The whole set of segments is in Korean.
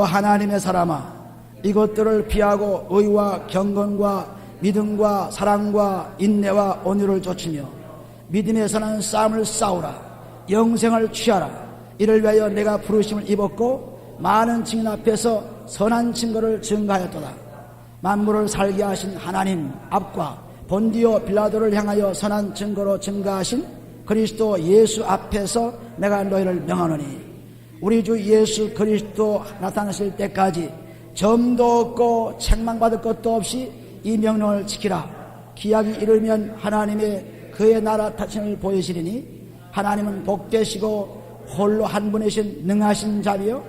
하나님의 사람아, 이것들을 피하고 의와 경건과 믿음과 사랑과 인내와 온유를 좇으며 믿음에 선한 싸움을 싸우라. 영생을 취하라. 이를 위하여 내가 부르심을 입었고 많은 증인 앞에서 선한 증거를 증거하였도다. 만물을 살게 하신 하나님 앞과 본디오 빌라도를 향하여 선한 증거로 증거하신 그리스도 예수 앞에서 내가 너희를 명하노니, 우리 주 예수 그리스도 나타나실 때까지 점도 없고 책망받을 것도 없이 이 명령을 지키라. 기약이 이르면 하나님의 그의 나라 타신을 보이시리니, 하나님은 복되시고 홀로 한 분이신 능하신 자비요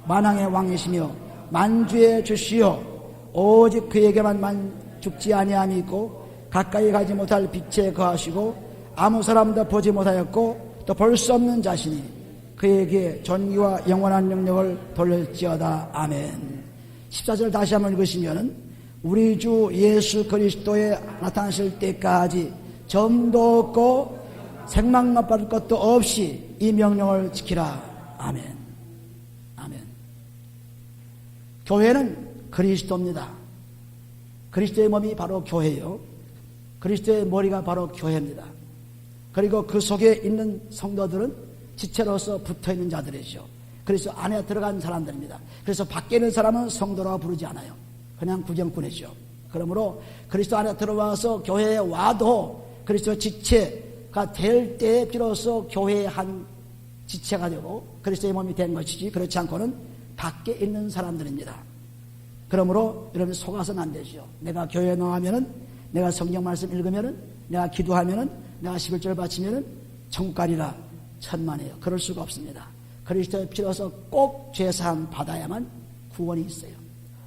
만왕의 왕이시며 만주의 주시요 오직 그에게만 죽지 아니함이 있고 가까이 가지 못할 빛에 거하시고 아무 사람도 보지 못하였고 또 볼 수 없는 자신이 그에게 존귀와 영원한 능력을 돌릴지어다. 아멘. 14절 다시 한번 읽으시면, 우리 주 예수 그리스도에 나타나실 때까지 점도 없고 생망받을 것도 없이 이 명령을 지키라. 아멘. 아멘. 교회는 그리스도입니다. 그리스도의 몸이 바로 교회요, 그리스도의 머리가 바로 교회입니다. 그리고 그 속에 있는 성도들은 지체로서 붙어있는 자들이죠. 그래서 안에 들어간 사람들입니다. 그래서 밖에 있는 사람은 성도라고 부르지 않아요. 그냥 구경꾼이죠. 그러므로 그리스도 안에 들어와서 교회에 와도 그리스도 지체가 될 때에 비로소 교회의 한 지체가 되고 그리스도의 몸이 된 것이지, 그렇지 않고는 밖에 있는 사람들입니다. 그러므로 여러분 속아서는 안 되죠. 내가 교회에 나가면은, 내가 성경 말씀 읽으면은, 내가 기도하면은, 내가 11절 바치면은 천국 가리라, 천만에요. 그럴 수가 없습니다. 그리스도의 피로서 꼭 죄사함 받아야만 구원이 있어요.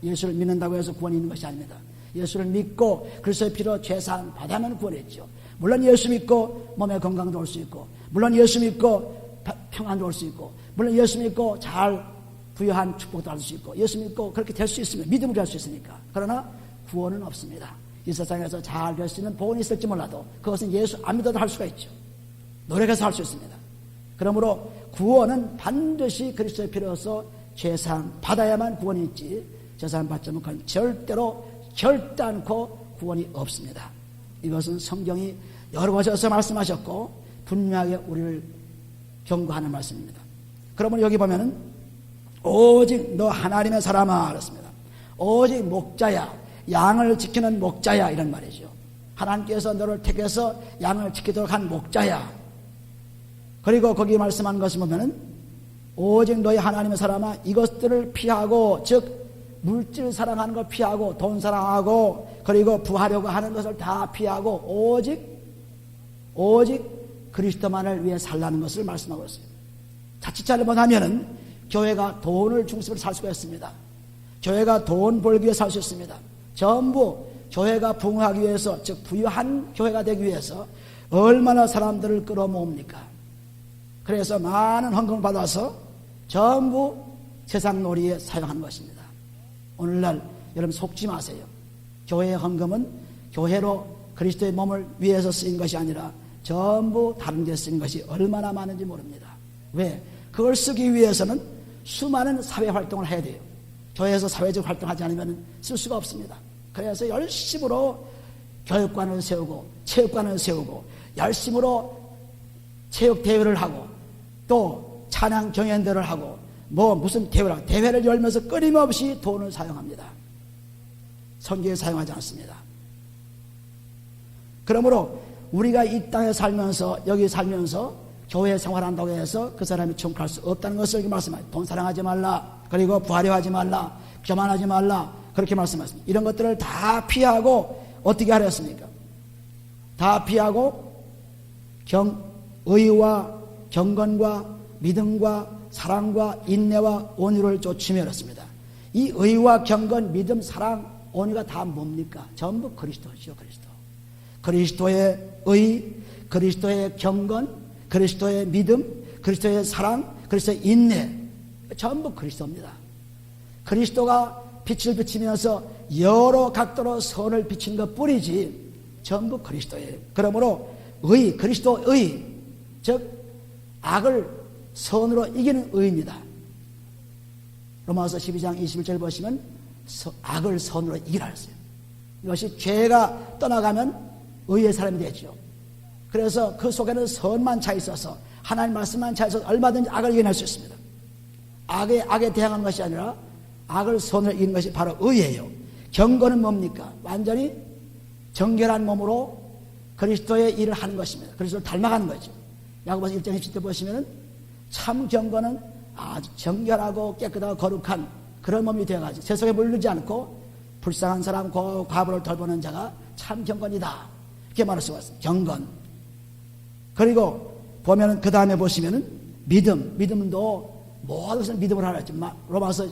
예수를 믿는다고 해서 구원이 있는 것이 아닙니다. 예수를 믿고 그리스도의 피로 죄사함 받아야만 구원이 있죠. 물론 예수 믿고 몸의 건강도 올 수 있고, 물론 예수 믿고 평안도 올 수 있고, 물론 예수 믿고 잘 부유한 축복도 할 수 있고, 예수 믿고 그렇게 될 수 있으면, 믿음으로 할 수 있으니까. 그러나 구원은 없습니다. 이 세상에서 잘 될 수 있는 복은 있을지 몰라도 그것은 예수 안 믿어도 할 수가 있죠. 노력해서 할 수 있습니다. 그러므로 구원은 반드시 그리스도의 피로서 죄사함 받아야만 구원이 있지, 죄사함 받지 않으면 절대로 결단코 구원이 없습니다. 이것은 성경이 여러 곳에서 말씀하셨고 분명하게 우리를 경고하는 말씀입니다. 그러면 여기 보면은 오직 너 하나님의 사람아 그랬습니다. 오직 목자야, 양을 지키는 목자야, 이런 말이죠. 하나님께서 너를 택해서 양을 지키도록 한 목자야. 그리고 거기 말씀한 것을 보면은 오직 너희 하나님의 사람아, 이것들을 피하고, 즉 물질 사랑하는 걸 피하고, 돈 사랑하고, 그리고 부하려고 하는 것을 다 피하고 오직 그리스도만을 위해 살라는 것을 말씀하고 있어요. 자칫 잘못하면은 교회가 돈을 중심으로 살 수가 있습니다. 교회가 돈 벌기 위해 살 수 있습니다. 전부 교회가 부흥하기 위해서, 즉 부유한 교회가 되기 위해서 얼마나 사람들을 끌어모읍니까? 그래서 많은 헌금을 받아서 전부 세상 놀이에 사용하는 것입니다. 오늘날 여러분 속지 마세요. 교회의 헌금은 교회로 그리스도의 몸을 위해서 쓰인 것이 아니라 전부 다른 데 쓰인 것이 얼마나 많은지 모릅니다. 왜? 그걸 쓰기 위해서는 수많은 사회활동을 해야 돼요. 교회에서 사회적 활동하지 않으면 쓸 수가 없습니다. 그래서 열심으로 교육관을 세우고 체육관을 세우고 열심으로 체육대회를 하고 또 찬양 경연대회를 하고 무슨 대회를 열면서 끊임없이 돈을 사용합니다. 성경에 사용하지 않습니다. 그러므로 우리가 이 땅에 살면서, 여기 살면서 교회 생활한다고 해서 그 사람이 천국할 수 없다는 것을 여기 말씀하십니다. 돈 사랑하지 말라, 그리고 부하려 하지 말라, 교만하지 말라, 그렇게 말씀하십니다. 이런 것들을 다 피하고 어떻게 하렸습니까? 다 피하고 의와 경건과 믿음과 사랑과 인내와 온유를 좇으며 이렇습니다. 이 의와 경건, 믿음, 사랑, 온유가 다 뭡니까? 전부 그리스도죠. 그리스도의 의, 그리스도의 경건, 그리스도의 믿음, 그리스도의 사랑, 그리스도의 인내, 전부 그리스도입니다. 그리스도가 빛을 비치면서 여러 각도로 선을 비친 것 뿐이지 전부 그리스도예요. 그러므로 그리스도의, 즉 악을 선으로 이기는 의입니다. 로마서 12장 21절 보시면 악을 선으로 이기라 했어요. 이것이 죄가 떠나가면 의의 사람이 되죠. 그래서 그 속에는 선만 차 있어서 하나님 말씀만 차 있어서 얼마든지 악을 이겨낼 수 있습니다. 악에 대항하는 것이 아니라 악을 선으로 이기는 것이 바로 의예요. 경건은 뭡니까? 완전히 정결한 몸으로 그리스도의 일을 하는 것입니다. 그리스도를 닮아가는 거죠. 야고보서 1장 10절 보시면 참 경건은 아주 정결하고 깨끗하고 거룩한 그런 몸이 되어가지고 세속에 물들지 않고 불쌍한 사람 과부를 돌보는 자가 참 경건이다. 이렇게 말할 수가 있습니다. 경건. 그리고 보면은 그 다음에 보시면은 믿음도 모든 것을 믿음으로 하라 했죠. 로마서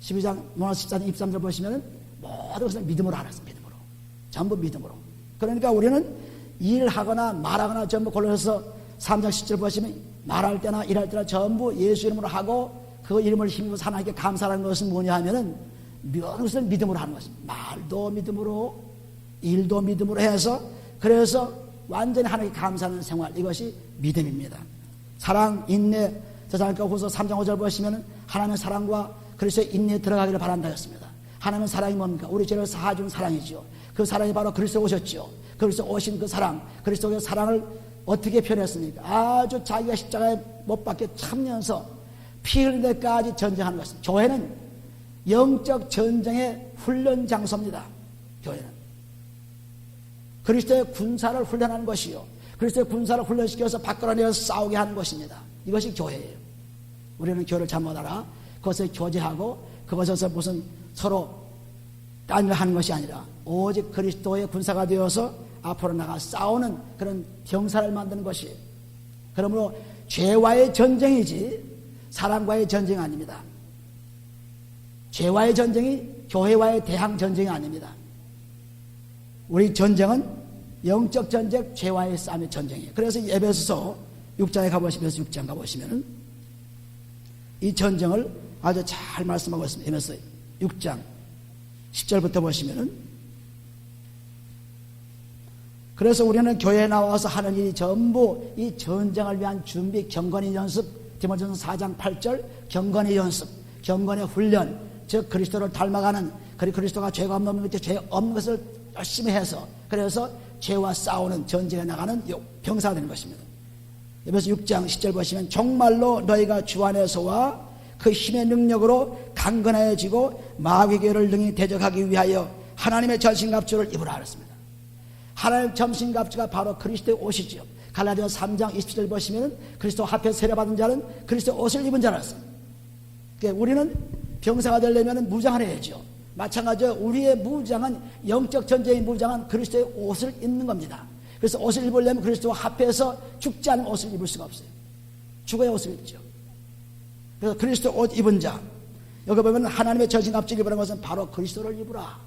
12장, 로마서 14장 23절 보시면은 모든 것을 믿음으로 하라 했습니다. 믿음으로. 전부 믿음으로. 그러니까 우리는 일하거나 말하거나 전부 골로새서 3장 10절 보시면 말할 때나 일할 때나 전부 예수 이름으로 하고 그 이름을 힘입어 하나님께 감사하는 것은 뭐냐 하면은 모든 것을 믿음으로 하는 것입니다. 말도 믿음으로 일도 믿음으로 해서 그래서 완전히 하나님께 감사하는 생활, 이것이 믿음입니다. 사랑, 인내, 데살로니가 후서 3장 5절 보시면 하나님의 사랑과 그리스도의 인내에 들어가기를 바란다 했습니다. 하나님의 사랑이 뭡니까? 우리 죄를 사하준 사랑이죠. 그 사랑이 바로 그리스도에 오셨죠. 그리스도에 오신 그 사랑, 그리스도의 사랑을 어떻게 표현했습니까? 아주 자기가 십자가에 못 박혀 참면서 피 흘린 데까지 전쟁하는 것입니다. 교회는 영적 전쟁의 훈련 장소입니다. 교회는 그리스도의 군사를 훈련하는 것이요, 그리스도의 군사를 훈련시켜서 밖으로 내어 싸우게 하는 것입니다. 이것이 교회예요. 우리는 교회를 잘못 알아 그것을 교제하고 그것에서 무슨 서로 딴 일 하는 것이 아니라 오직 그리스도의 군사가 되어서 앞으로 나가 싸우는 그런 병사를 만드는 것이에요. 그러므로 죄와의 전쟁이지 사랑과의 전쟁이 아닙니다. 죄와의 전쟁이 교회와의 대항 전쟁이 아닙니다. 우리 전쟁은 영적 전쟁, 죄와의 싸움의 전쟁이에요. 그래서 에베소서 6장에 가보시면서 6장 가보시면은 이 전쟁을 아주 잘 말씀하고 있습니다. 에베소 6장 10절부터 보시면은 그래서 우리는 교회에 나와서 하는 일이 전부 이 전쟁을 위한 준비, 경건의 연습, 디모데전서 4장 8절 경건의 연습, 경건의 훈련, 즉 그리스도를 닮아가는, 그리고 그리스도가 죄가 없는 것에 죄 없는 것을 열심히 해서 그래서 죄와 싸우는 전쟁에 나가는 병사가 되는 것입니다. 에베소 6장 10절 보시면 정말로 너희가 주 안에서와 그 힘의 능력으로 강건해지고 마귀교를 능히 대적하기 위하여 하나님의 전신갑주를 입으라 하였습니다. 하나님의 전신갑주가 바로 그리스도의 옷이죠. 갈라디아서 3장 27절 보시면 그리스도 앞에 세례받은 자는 그리스도의 옷을 입은 자라습니다. 그러니까 우리는 병사가 되려면 무장을 해야죠. 마찬가지로 우리의 무장은 영적 전쟁의 무장은 그리스도의 옷을 입는 겁니다. 그래서 옷을 입으려면 그리스도와 합해서 죽지 않은 옷을 입을 수가 없어요. 죽어야 옷을 입죠. 그래서 그리스도 옷 입은 자, 여기 보면 하나님의 전신갑주를 입으라는 것은 바로 그리스도를 입으라,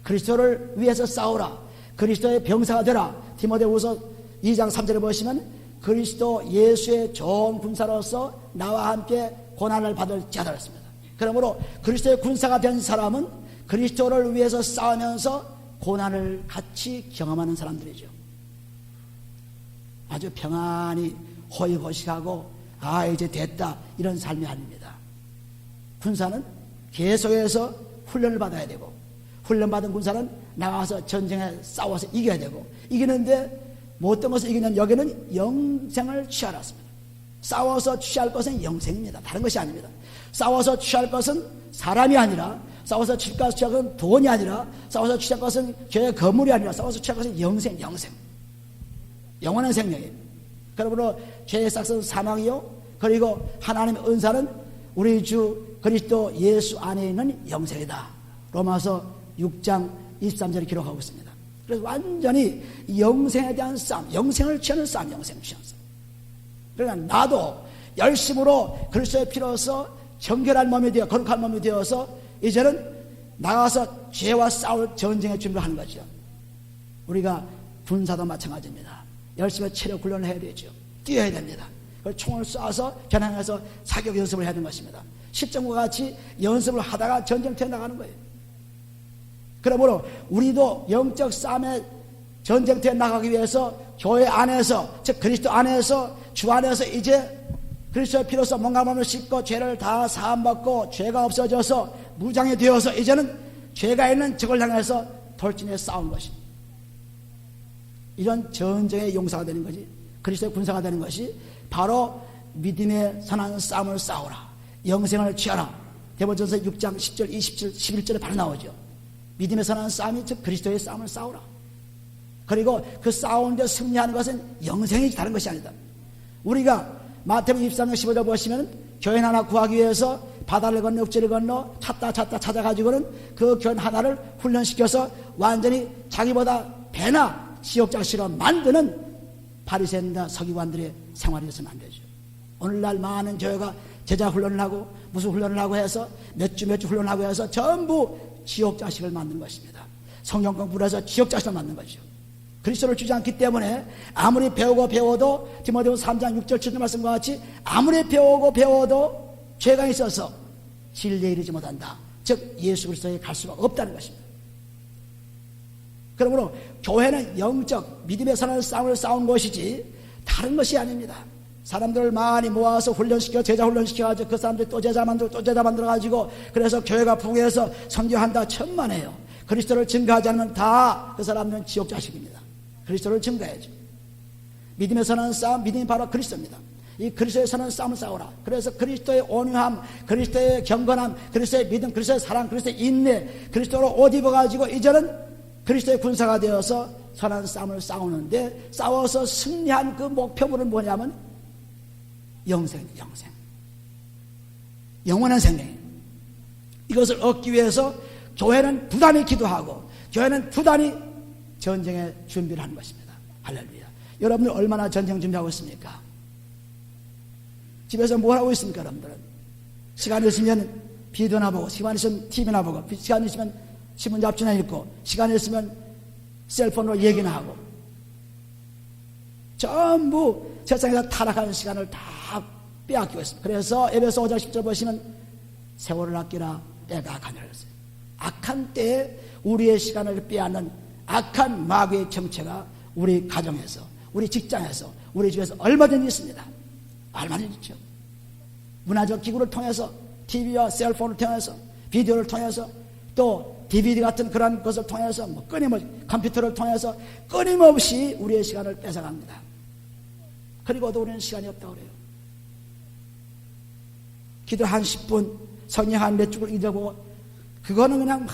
그리스도를 위해서 싸우라, 그리스도의 병사가 되라. 디모데후서 2장 3절에 보시면 그리스도 예수의 좋은 군사로서 나와 함께 고난을 받을 자다 했습니다. 그러므로 그리스도의 군사가 된 사람은 그리스도를 위해서 싸우면서 고난을 같이 경험하는 사람들이죠. 아주 평안히 호의호식하고 이제 됐다 이런 삶이 아닙니다. 군사는 계속해서 훈련을 받아야 되고 훈련받은 군사는 나가서 전쟁에 싸워서 이겨야 되고 이기는데 뭐 어떤 것을 이기냐면 여기는 영생을 취하랐습니다. 싸워서 취할 것은 영생입니다. 다른 것이 아닙니다. 싸워서 취할 것은 사람이 아니라, 싸워서 취할 것은 돈이 아니라, 싸워서 취할 것은 죄의 거물이 아니라, 싸워서 취할 것은 영생, 영원한 생명이에요. 그러므로 죄의 삭은 사망이요, 그리고 하나님의 은사는 우리 주 그리스도 예수 안에 있는 영생이다. 로마서 6장 23절에 기록하고 있습니다. 그래서 완전히 영생에 대한 싸움, 영생을 취하는 싸움, 영생을 취하는 싸움. 그러니까 나도 열심으로 그리스도의 피로서 정결한 몸이 되어 거룩한 몸이 되어서 이제는 나가서 죄와 싸울 전쟁의 준비를 하는 거죠. 우리가 군사도 마찬가지입니다. 열심히 체력 훈련을 해야 되죠. 뛰어야 됩니다. 총을 쏴서 겨냥해서 사격 연습을 해야 되는 것입니다. 실전과 같이 연습을 하다가 전쟁터에 나가는 거예요. 그러므로 우리도 영적 싸움의 전쟁터에 나가기 위해서 교회 안에서, 즉 그리스도 안에서, 주 안에서 이제 그리스도의 피로써 몸과 마음을 씻고 죄를 다 사함받고 죄가 없어져서 무장이 되어서 이제는 죄가 있는 적을 향해서 돌진해 싸운 것입니다. 이런 전쟁의 용사가 되는 거지, 그리스도의 군사가 되는 것이 바로 믿음의 선한 싸움을 싸우라, 영생을 취하라. 데모전서 6장 10절 27, 11절에 바로 나오죠. 믿음의 선한 싸움이 즉 그리스도의 싸움을 싸우라. 그리고 그 싸우는데 승리하는 것은 영생이지 다른 것이 아니다. 우리가 마태복음 23장 15절 보시면 교인 하나 구하기 위해서 바다를 건너 읍지를 건너 찾다 찾아가지고는 그 교인 하나를 훈련시켜서 완전히 자기보다 배나 지옥자식으로 만드는 바리새인과 서기관들의 생활이 있으면 안 되죠. 오늘날 많은 교회가 제자 훈련을 하고 무슨 훈련을 하고 해서 몇 주 훈련하고 해서 전부 지옥자식을 만드는 것입니다. 성경 공부를 해서 지옥자식을 만드는 것이죠. 그리스도를 주지 않기 때문에 아무리 배워도 디모데후서 3장 6절 7절 말씀과 같이 아무리 배워도 죄가 있어서 진리에 이르지 못한다. 즉 예수 그리스도에 갈 수가 없다는 것입니다. 그러므로 교회는 영적 믿음의 선한 싸움을 싸운 것이지 다른 것이 아닙니다. 사람들을 많이 모아서 훈련시켜 제자 훈련시켜가지고 그 사람들이 또 제자 만들어가지고 그래서 교회가 부흥해서 선교한다 천만에요. 그리스도를 증거하지 않으면 다 그 사람들은 지옥 자식입니다. 그리스도를 증거해야죠. 믿음의 선한 싸움, 믿음이 바로 그리스도입니다. 이 그리스도의 선한 싸움을 싸우라. 그래서 그리스도의 온유함, 그리스도의 경건함, 그리스도의 믿음, 그리스도의 사랑, 그리스도의 인내, 그리스도로 옷 입어가지고 이제는 그리스도의 군사가 되어서 선한 싸움을 싸우는데 싸워서 승리한 그 목표물은 뭐냐면 영생입니다. 영원한 생명. 이것을 얻기 위해서 교회는 부단히 기도하고 교회는 부단히 전쟁에 준비를 하는 것입니다. 할렐루야. 여러분들 얼마나 전쟁 준비하고 있습니까? 집에서 뭘 하고 있습니까? 여러분들은 시간 있으면 비디오나 보고, 시간 있으면 TV나 보고, 시간 있으면 신문 잡지나 읽고, 시간 있으면 셀폰으로 얘기나 하고, 전부 세상에서 타락하는 시간을 다 빼앗기고 있습니다. 그래서 에베소 5장 10절 보시면 세월을 아끼라 때가 가느라 했어요. 악한 때에 우리의 시간을 빼앗는 악한 마귀의 정체가 우리 가정에서, 우리 직장에서, 우리 집에서 얼마든지 있습니다. 얼마든지 있죠. 문화적 기구를 통해서, TV와 셀폰을 통해서, 비디오를 통해서, 또 DVD 같은 그런 것을 통해서, 끊임없이 컴퓨터를 통해서 끊임없이 우리의 시간을 뺏어갑니다. 그리고도 우리는 시간이 없다고 그래요. 기도 한 10분, 성경 한 몇 줄을 읽어보고, 그거는 그냥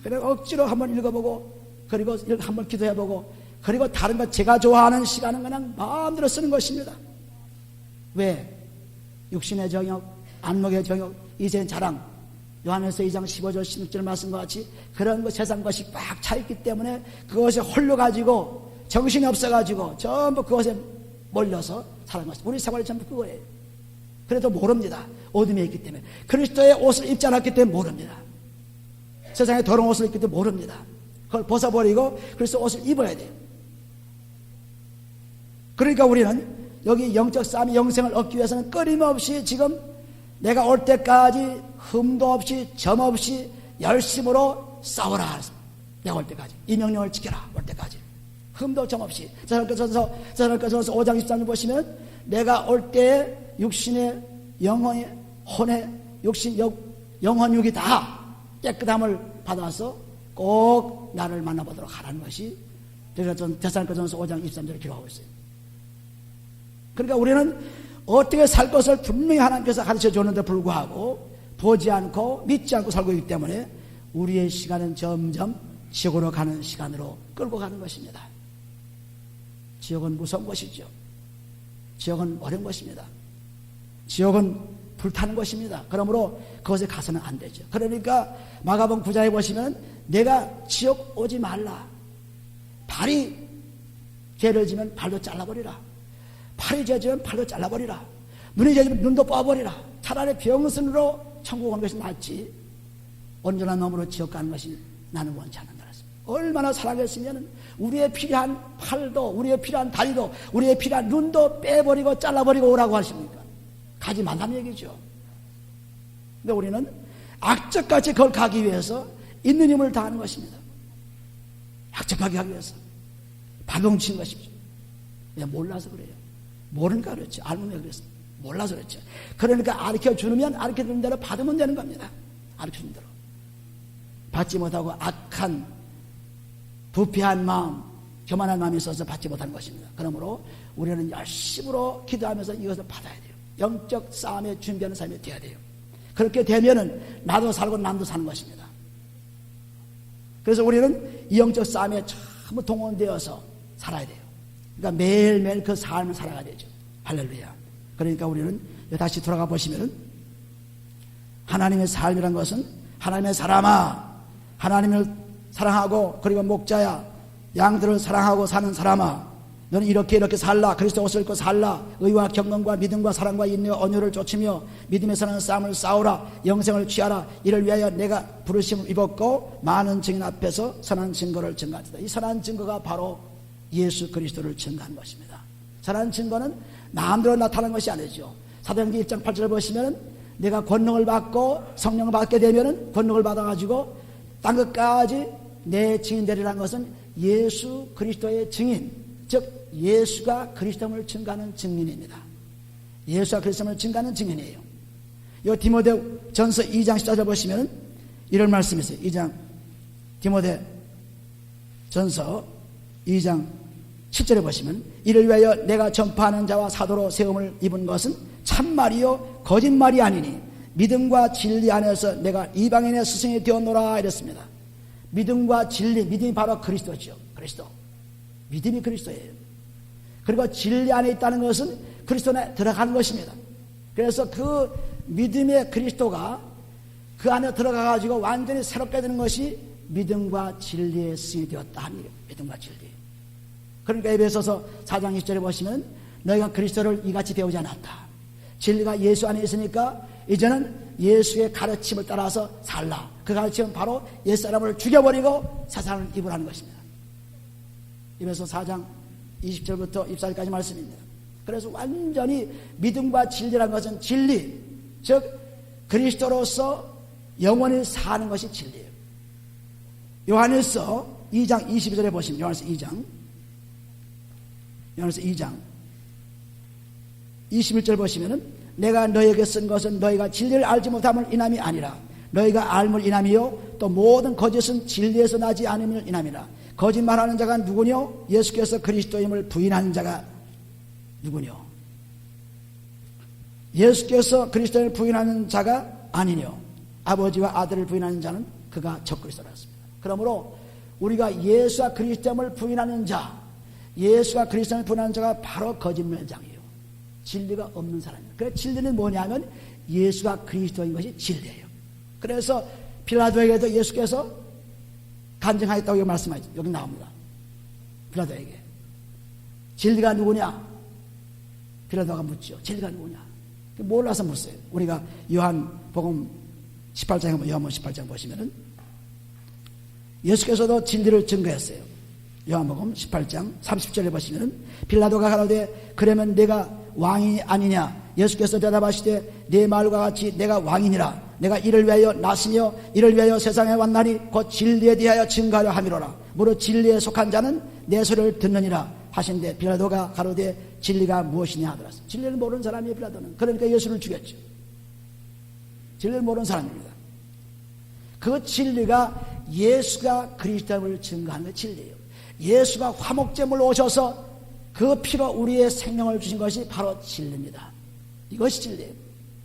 그냥 억지로 한번 읽어보고, 그리고 한번 기도해보고, 그리고 다른 것 제가 좋아하는 시간은 그냥 마음대로 쓰는 것입니다. 왜? 육신의 정욕, 안목의 정욕, 이젠 자랑, 요한에서 2장 15절 16절 말씀과 같이 그런 것 세상 것이 꽉 차있기 때문에 그것에 홀려가지고 정신이 없어가지고 전부 그것에 몰려서 사는 것입니다. 우리 생활이 전부 그거예요. 그래도 모릅니다. 어둠에 있기 때문에. 그리스도의 옷을 입지 않았기 때문에 모릅니다. 세상에 더러운 옷을 입기 때문에 모릅니다. 그걸 벗어버리고 그리스도 옷을 입어야 돼요. 그러니까 우리는 여기 영적 싸움이 영생을 얻기 위해서는 끊임없이 지금 내가 올 때까지 흠도 없이 점 없이 열심으로 싸워라. 내가 올 때까지 이 명령을 지켜라. 올 때까지 흠도 점 없이. 데살로니가전서 5장 23절 보시면 내가 올 때에 육신의 영혼의 혼의 육신 영혼육이 다 깨끗함을 받아서 꼭 나를 만나보도록 하라는 것이 데살로니가전서 5장 23절을 기록하고 있어요. 그러니까 우리는 어떻게 살 것을 분명히 하나님께서 가르쳐 줬는데 불구하고 보지 않고 믿지 않고 살고 있기 때문에 우리의 시간은 점점 지옥으로 가는 시간으로 끌고 가는 것입니다. 지옥은 무서운 것이죠. 지옥은 어려운 것입니다. 지옥은 불타는 것입니다. 그러므로 그것에 가서는 안 되죠. 그러니까 마가복음 9장에 보시면 내가 지옥 오지 말라. 발이 죄를 지면 발도 잘라버리라. 팔이 죄 지면 팔도 잘라버리라. 눈이 죄 지면 눈도 뽑아버리라. 차라리 병선으로 천국 오는 것이 낫지 온전한 놈으로 지옥 가는 것이 나는 원치 않는다. 얼마나 사랑했으면 우리의 필요한 팔도 우리의 필요한 다리도 우리의 필요한 눈도 빼버리고 잘라버리고 오라고 하십니까? 가지 말라는 얘기죠. 근데 우리는 악적같이 그걸 가기 위해서 있는 힘을 다하는 것입니다. 악적하게 하기 위해서 발동친 것이죠. 왜 몰라서 그래요. 모르니까 그렇지. 알면 왜 그랬습니까? 몰라서 그렇죠. 그러니까 가르쳐주면 가르쳐주는 대로 받으면 되는 겁니다. 가르쳐주는 대로. 받지 못하고 악한 부패한 마음, 교만한 마음이 있어서 받지 못하는 것입니다. 그러므로 우리는 열심으로 기도하면서 이것을 받아야 돼요. 영적 싸움에 준비하는 삶이 돼야 돼요. 그렇게 되면은 나도 살고 남도 사는 것입니다. 그래서 우리는 이 영적 싸움에 전부 동원되어서 살아야 돼요. 그러니까 매일매일 그 삶을 살아가야 되죠. 할렐루야. 그러니까 우리는 다시 돌아가 보시면은 하나님의 삶이란 것은 하나님의 사람아, 하나님을 사랑하고 그리고 목자야, 양들을 사랑하고 사는 사람아, 너는 이렇게 살라. 그리스도 옷을 입고 살라. 의와 경건과 믿음과 사랑과 인내와 언유를 좇으며 믿음에 사는 싸움을 싸우라. 영생을 취하라. 이를 위하여 내가 부르심을 입었고 많은 증인 앞에서 선한 증거를 증거하리다. 이 선한 증거가 바로 예수 그리스도를 증거한 것입니다. 선한 증거는 마음대로 나타나는 것이 아니죠. 사도행전 1장 8절을 보시면 내가 권능을 받고 성령을 받게 되면 권능을 받아가지고 땅 끝까지 내 증인 되리라는 것은 예수 그리스도의 증인, 즉 예수가 그리스도를 증거하는 증인입니다. 예수가 그리스도를 증거하는 증인이에요. 이 디모데 전서 2장 14절 보시면 이런 말씀이 있어요. 2장 디모데 전서 2장 7절에 보시면 이를 위하여 내가 전파하는 자와 사도로 세움을 입은 것은 참말이요 거짓말이 아니니 믿음과 진리 안에서 내가 이방인의 스승이 되었노라 이랬습니다. 믿음과 진리, 믿음이 바로 그리스도죠. 그리스도. 믿음이 그리스도예요. 그리고 진리 안에 있다는 것은 그리스도 안에 들어가는 것입니다. 그래서 그 믿음의 그리스도가 그 안에 들어가가지고 완전히 새롭게 되는 것이 믿음과 진리의 스승이 되었다 하는 거예요. 믿음과 진리. 그러니까 에베소서 4장 20절에 보시면 너희가 그리스도를 이같이 배우지 않았다. 진리가 예수 안에 있으니까 이제는 예수의 가르침을 따라서 살라. 그 가르침은 바로 옛사람을 죽여버리고 새사람을 입으라는 것입니다. 에베소 4장 20절부터 24절까지 말씀입니다. 그래서 완전히 믿음과 진리라는 것은 진리, 즉 그리스도로서 영원히 사는 것이 진리예요. 요한일서 2장 22절에 보시면 요한일서 2장 21절 보시면은 내가 너희에게 쓴 것은 너희가 진리를 알지 못함을 인함이 아니라 너희가 알물 인함이요 또 모든 거짓은 진리에서 나지 않음을 인함이라. 거짓말하는 자가 누구뇨? 예수께서 그리스도임을 부인하는 자가 누구뇨? 예수께서 그리스도를 부인하는 자가 아니뇨. 아버지와 아들을 부인하는 자는 그가 적그리스도였습니다. 그러므로 우리가 예수와 그리스도임을 부인하는 자, 예수와 그리스도를 부인하는 자가 바로 거짓말장이에요. 진리가 없는 사람이에요. 그래서 진리는 뭐냐면 예수가 그리스도인 것이 진리예요. 그래서 빌라도에게도 예수께서 간증하였다고 말씀하죠. 여기 나옵니다. 빌라도에게 진리가 누구냐? 빌라도가 묻죠. 진리가 누구냐? 몰라서 묻어요. 우리가 요한복음 18장에 요한복음 18장 보시면은 예수께서도 진리를 증거했어요. 요한복음 18장 30절에 보시면은 빌라도가 가로되 그러면 내가 왕이 아니냐? 예수께서 대답하시되 내 말과 같이 내가 왕이니라. 내가 이를 위하여 났으며 이를 위하여 세상에 왔나니 곧 진리에 대하여 증거하려 함이로라. 무릇 진리에 속한 자는 내 소리를 듣느니라 하신데 빌라도가 가로되 진리가 무엇이냐 하더라. 진리를 모르는 사람이 빌라도는. 그러니까 예수를 죽였죠. 진리를 모르는 사람입니다. 그 진리가 예수가 그리스도를 증거하는 게 진리예요. 예수가 화목제물로 오셔서 그 피로 우리의 생명을 주신 것이 바로 진리입니다. 이것이 진리예요.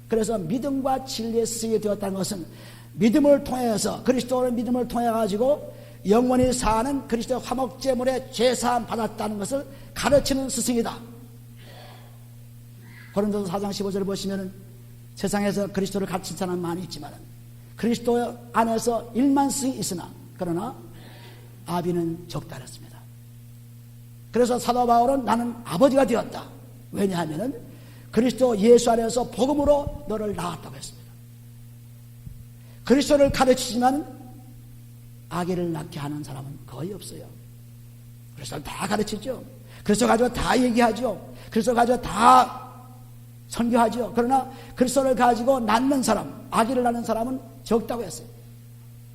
그래서 믿음과 진리의 스승이 되었다는 것은 믿음을 통해서 그리스도의 믿음을 통해 가지고 영원히 사는 그리스도의 화목제물의 죄사함 받았다는 것을 가르치는 스승이다. 고린도서 4장 15절을 보시면 세상에서 그리스도를 가르친 사람은 많이 있지만 그리스도 안에서 1만 스승이 있으나 그러나 아비는 적다랬습니다. 그래서 사도 바울은 나는 아버지가 되었다. 왜냐하면 그리스도 예수 안에서 복음으로 너를 낳았다고 했습니다. 그리스도를 가르치지만 아기를 낳게 하는 사람은 거의 없어요. 그리스도를 다 가르치죠. 그리스도 가지고 다 얘기하죠. 그리스도 가지고 다 선교하죠. 그러나 그리스도를 가지고 낳는 사람, 아기를 낳는 사람은 적다고 했어요.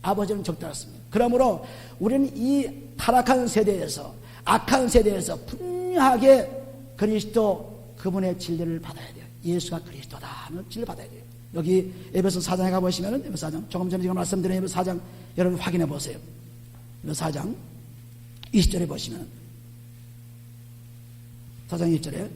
아버지는 적다고 했습니다. 그러므로 우리는 이 타락한 세대에서, 악한 세대에서 분명하게 그리스도 그분의 진리를 받아야 돼요. 예수가 그리스도다 하면 진리를 받아야 돼요. 여기 에베소 4장에 가보시면은, 에베소 4장, 조금 전에 제가 말씀드린 에베소 4장 여러분 확인해 보세요. 에베소 4장 20절에 보시면, 4장 20절에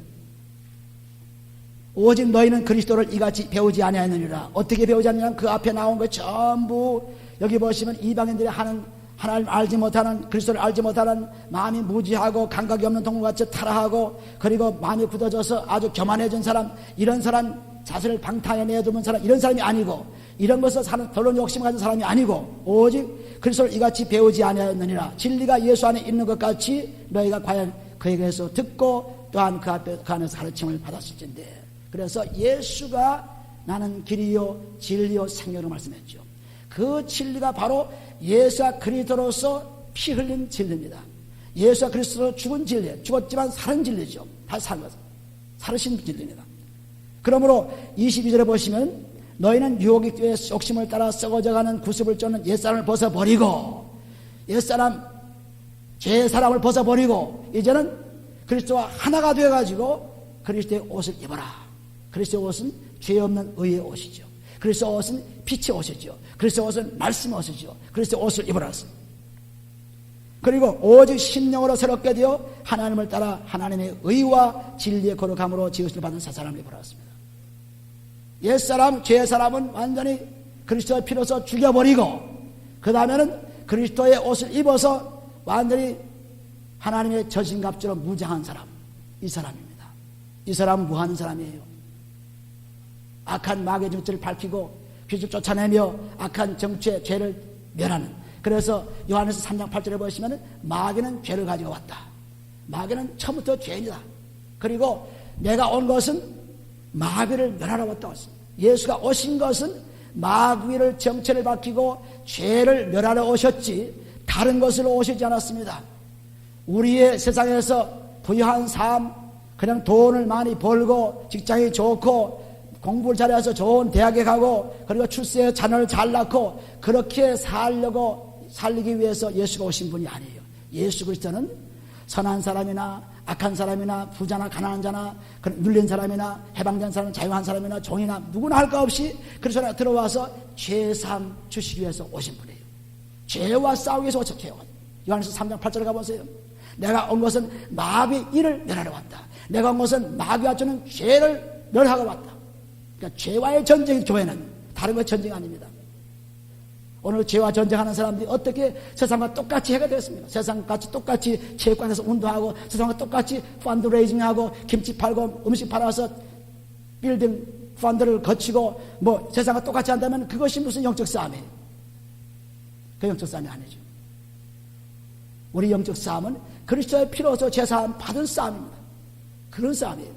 오직 너희는 그리스도를 이같이 배우지 아니하느니라. 어떻게 배우지 않느냐? 그 앞에 나온 거 전부 여기 보시면 이방인들이 하는, 하나님 알지 못하는, 그리스도를 알지 못하는, 마음이 무지하고 감각이 없는 동물같이 타락하고, 그리고 마음이 굳어져서 아주 교만해진 사람, 이런 사람, 자신을 방탕에 내어두는 사람, 이런 사람이 아니고, 이런 것을 사는 더러운 욕심을 가진 사람이 아니고, 오직 그리스도를 이같이 배우지 아니하느니라. 진리가 예수 안에 있는 것 같이 너희가 과연 그에게서 듣고 또한 그 안에서 가르침을 받았을진데. 그래서 예수가 나는 길이요 진리요 생명으로 말씀했죠. 그 진리가 바로 예수와 그리스도로서 피 흘린 진리입니다. 예수와 그리스도로 죽은 진리, 죽었지만 살은 진리죠. 다시 산 것은 살으신 진리입니다. 그러므로 22절에 보시면 너희는 유혹의 욕심을 따라 썩어져가는 구습을 쫓는 옛사람을 벗어버리고, 옛사람 죄의 사람을 벗어버리고 이제는 그리스도와 하나가 되어가지고 그리스도의 옷을 입어라. 그리스도의 옷은 죄 없는 의의 옷이죠. 그리스도의 옷은 빛의 옷이죠. 그리스도의 옷은 말씀의 옷이죠. 그리스도의 옷을 입어라. 그리고 오직 심령으로 새롭게 되어 하나님을 따라 하나님의 의와 진리의 거룩함으로 지으심을 받은 새 사람을 입어라습니다. 옛사람, 죄의 사람은 완전히 그리스도의 피로서 죽여버리고, 그 다음에는 그리스도의 옷을 입어서 완전히 하나님의 저신갑주로 무장한 사람, 이 사람입니다. 이 사람은 뭐 하는 사람이에요? 악한 마귀의 정체를 밝히고 빛을 쫓아내며 악한 정체의 죄를 멸하는. 그래서 요한에서 3장 8절에 보시면 마귀는 죄를 가지고 왔다. 마귀는 처음부터 죄인이다. 그리고 내가 온 것은 마귀를 멸하러 왔다 왔습니다. 예수가 오신 것은 마귀를 정체를 밝히고 죄를 멸하러 오셨지 다른 것으로 오시지 않았습니다. 우리의 세상에서 부유한 삶, 그냥 돈을 많이 벌고 직장이 좋고 공부를 잘해서 좋은 대학에 가고 그리고 출세해 자녀를 잘 낳고 그렇게 살기 위해서 예수가 오신 분이 아니에요. 예수 그리스도는 선한 사람이나 악한 사람이나 부자나 가난한 자나 눌린 사람이나 해방된 사람, 자유한 사람이나 종이나 누구나 할 것 없이 그리스도가 들어와서 죄삼 주시기 위해서 오신 분이에요. 죄와 싸우기 위해서 오셨죠. 요한에서 3장 8절에 가보세요. 내가 온 것은 마귀의 일을 멸하러 왔다. 내가 온 것은 마귀가 주는 죄를 멸하러 왔다. 그러니까 죄와의 전쟁이 교회는 다른 것 전쟁이 아닙니다. 오늘 죄와 전쟁하는 사람들이 어떻게 세상과 똑같이 해가 되었습니까? 세상같이 똑같이 체육관에서 운동하고 세상과 똑같이 펀드레이징하고 김치 팔고 음식 팔아서 빌딩 펀드를 거치고 뭐 세상과 똑같이 한다면 그것이 무슨 영적 싸움이에요? 그 영적 싸움이 아니죠. 우리 영적 싸움은 그리스도의 피로서 제사함 받은 싸움입니다. 그런 싸움이에요.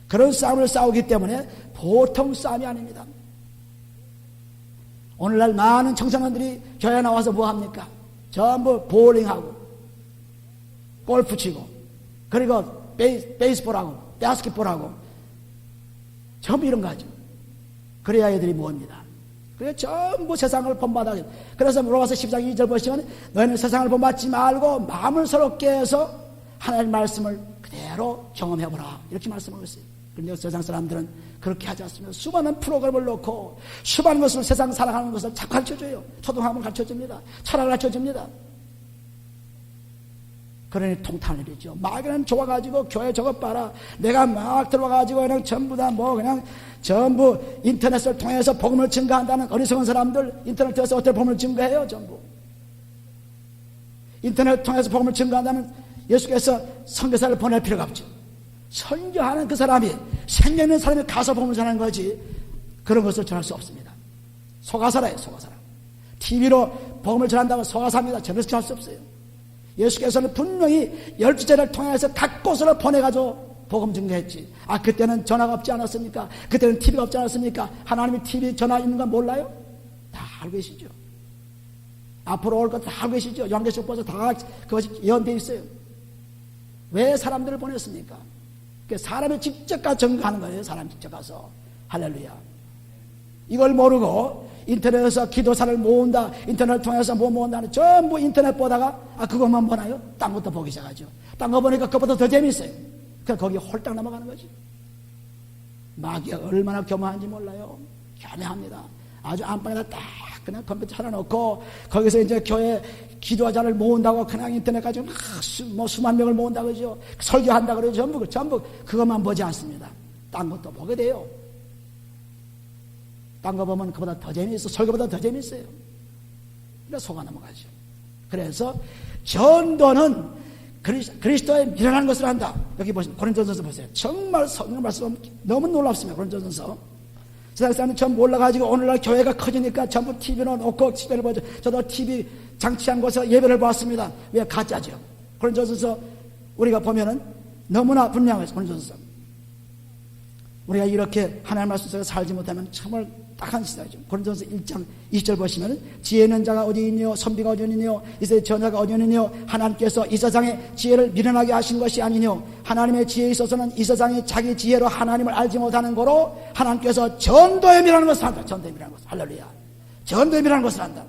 그런 싸움을 싸우기 때문에 보통 싸움이 아닙니다. 오늘날 많은 청소년들이 교회에 나와서 뭐 합니까? 전부 보울링하고 골프 치고 그리고 베이스볼하고 바스켓볼하고 전부 이런 거 하죠. 그래야 애들이 뭡니다. 그래 전부 세상을 본받아. 그래서 로마서 10장 2절 보시면 너희는 세상을 본받지 말고 마음을 새롭게 해서 하나님의 말씀을 그대로 경험해보라 이렇게 말씀하고 있어요. 그런데 세상 사람들은 그렇게 하지 않습니다. 수많은 프로그램을 놓고 수많은 것을 세상 살아가는 것을 자꾸 가르쳐줘요. 초등학원 가르쳐줍니다. 철학을 가르쳐줍니다. 그러니 통탄일이죠. 마귀는 좋아가지고 교회 저것 봐라. 내가 막 들어와가지고 그냥 전부 다 뭐 그냥 전부 인터넷을 통해서 복음을 증거한다는 어리석은 사람들 인터넷에서 어떻게 복음을 증거해요? 전부. 인터넷을 통해서 복음을 증거한다는 예수께서 선교사를 보낼 필요가 없죠. 선교하는 그 사람이 생명 있는 사람이 가서 복음을 전하는 거지 그런 것을 전할 수 없습니다. 소가사라예요. 소가사라. TV로 복음을 전한다고 소가사입니다. 전해서 전할 수 없어요. 예수께서는 분명히 12제를 통해서 각 곳으로 보내가지고 복음 증거했지. 아 그때는 전화가 없지 않았습니까? 그때는 TV가 없지 않았습니까? 하나님이 TV 전화 있는 건 몰라요? 다 알고 계시죠. 앞으로 올 것 다 알고 계시죠. 요한계시록 보서 다 그것이 예언되어 있어요. 왜 사람들을 보냈습니까? 사람이 직접 가서 증거하는 거예요. 사람이 직접 가서. 할렐루야. 이걸 모르고 인터넷에서 기도사를 모은다. 인터넷을 통해서 뭐 모은다는 전부 인터넷 보다가 아 그것만 보나요? 딴 것도 보기 시작하죠. 딴 거 보니까 그것보다 더 재밌어요. 그러니까 거기 홀딱 넘어가는 거지. 마귀가 얼마나 교만한지 몰라요. 교묘합니다. 아주 안방에다 딱 그냥 컴퓨터 하나 놓고 거기서 이제 교회 기도자를 모은다고 그냥 인터넷 가지고 막 수만 명을 모은다고 그러죠. 설교한다 그러죠. 전부 그것만 보지 않습니다. 딴 것도 보게 돼요. 딴 거 보면 그보다 더 재미있어. 설교보다 더 재미있어요. 그래서 속아 넘어가죠. 그래서 전도는 그리스도의 미련한 것을 한다. 여기 보시면 고린도전서 보세요. 정말 성경 말씀 너무 놀랍습니다. 고린도전서. 세상 사람이 전부 몰라가지고 오늘날 교회가 커지니까 전부 TV로 놓고 TV를 보죠. 저도 TV 장치한 곳에서 예배를 보았습니다. 왜? 가짜죠. 고린도전서 우리가 보면은 너무나 분명해서 고린도전서 우리가 이렇게 하나님 말씀 속에 살지 못하면 정말 딱한 시대죠. 고린도전서 1장 20절 보시면 지혜 있는 자가 어디 있니요 선비가 어디 있니요 이세의 전하가 어디 있니요 하나님께서 이 세상의 지혜를 미련하게 하신 것이 아니뇨 하나님의 지혜에 있어서는 이 세상이 자기 지혜로 하나님을 알지 못하는 거로 하나님께서 전도에 미련한 것을 한다. 전도에 미련한 것을. 할렐루야. 전도에 미련한 것을 한다.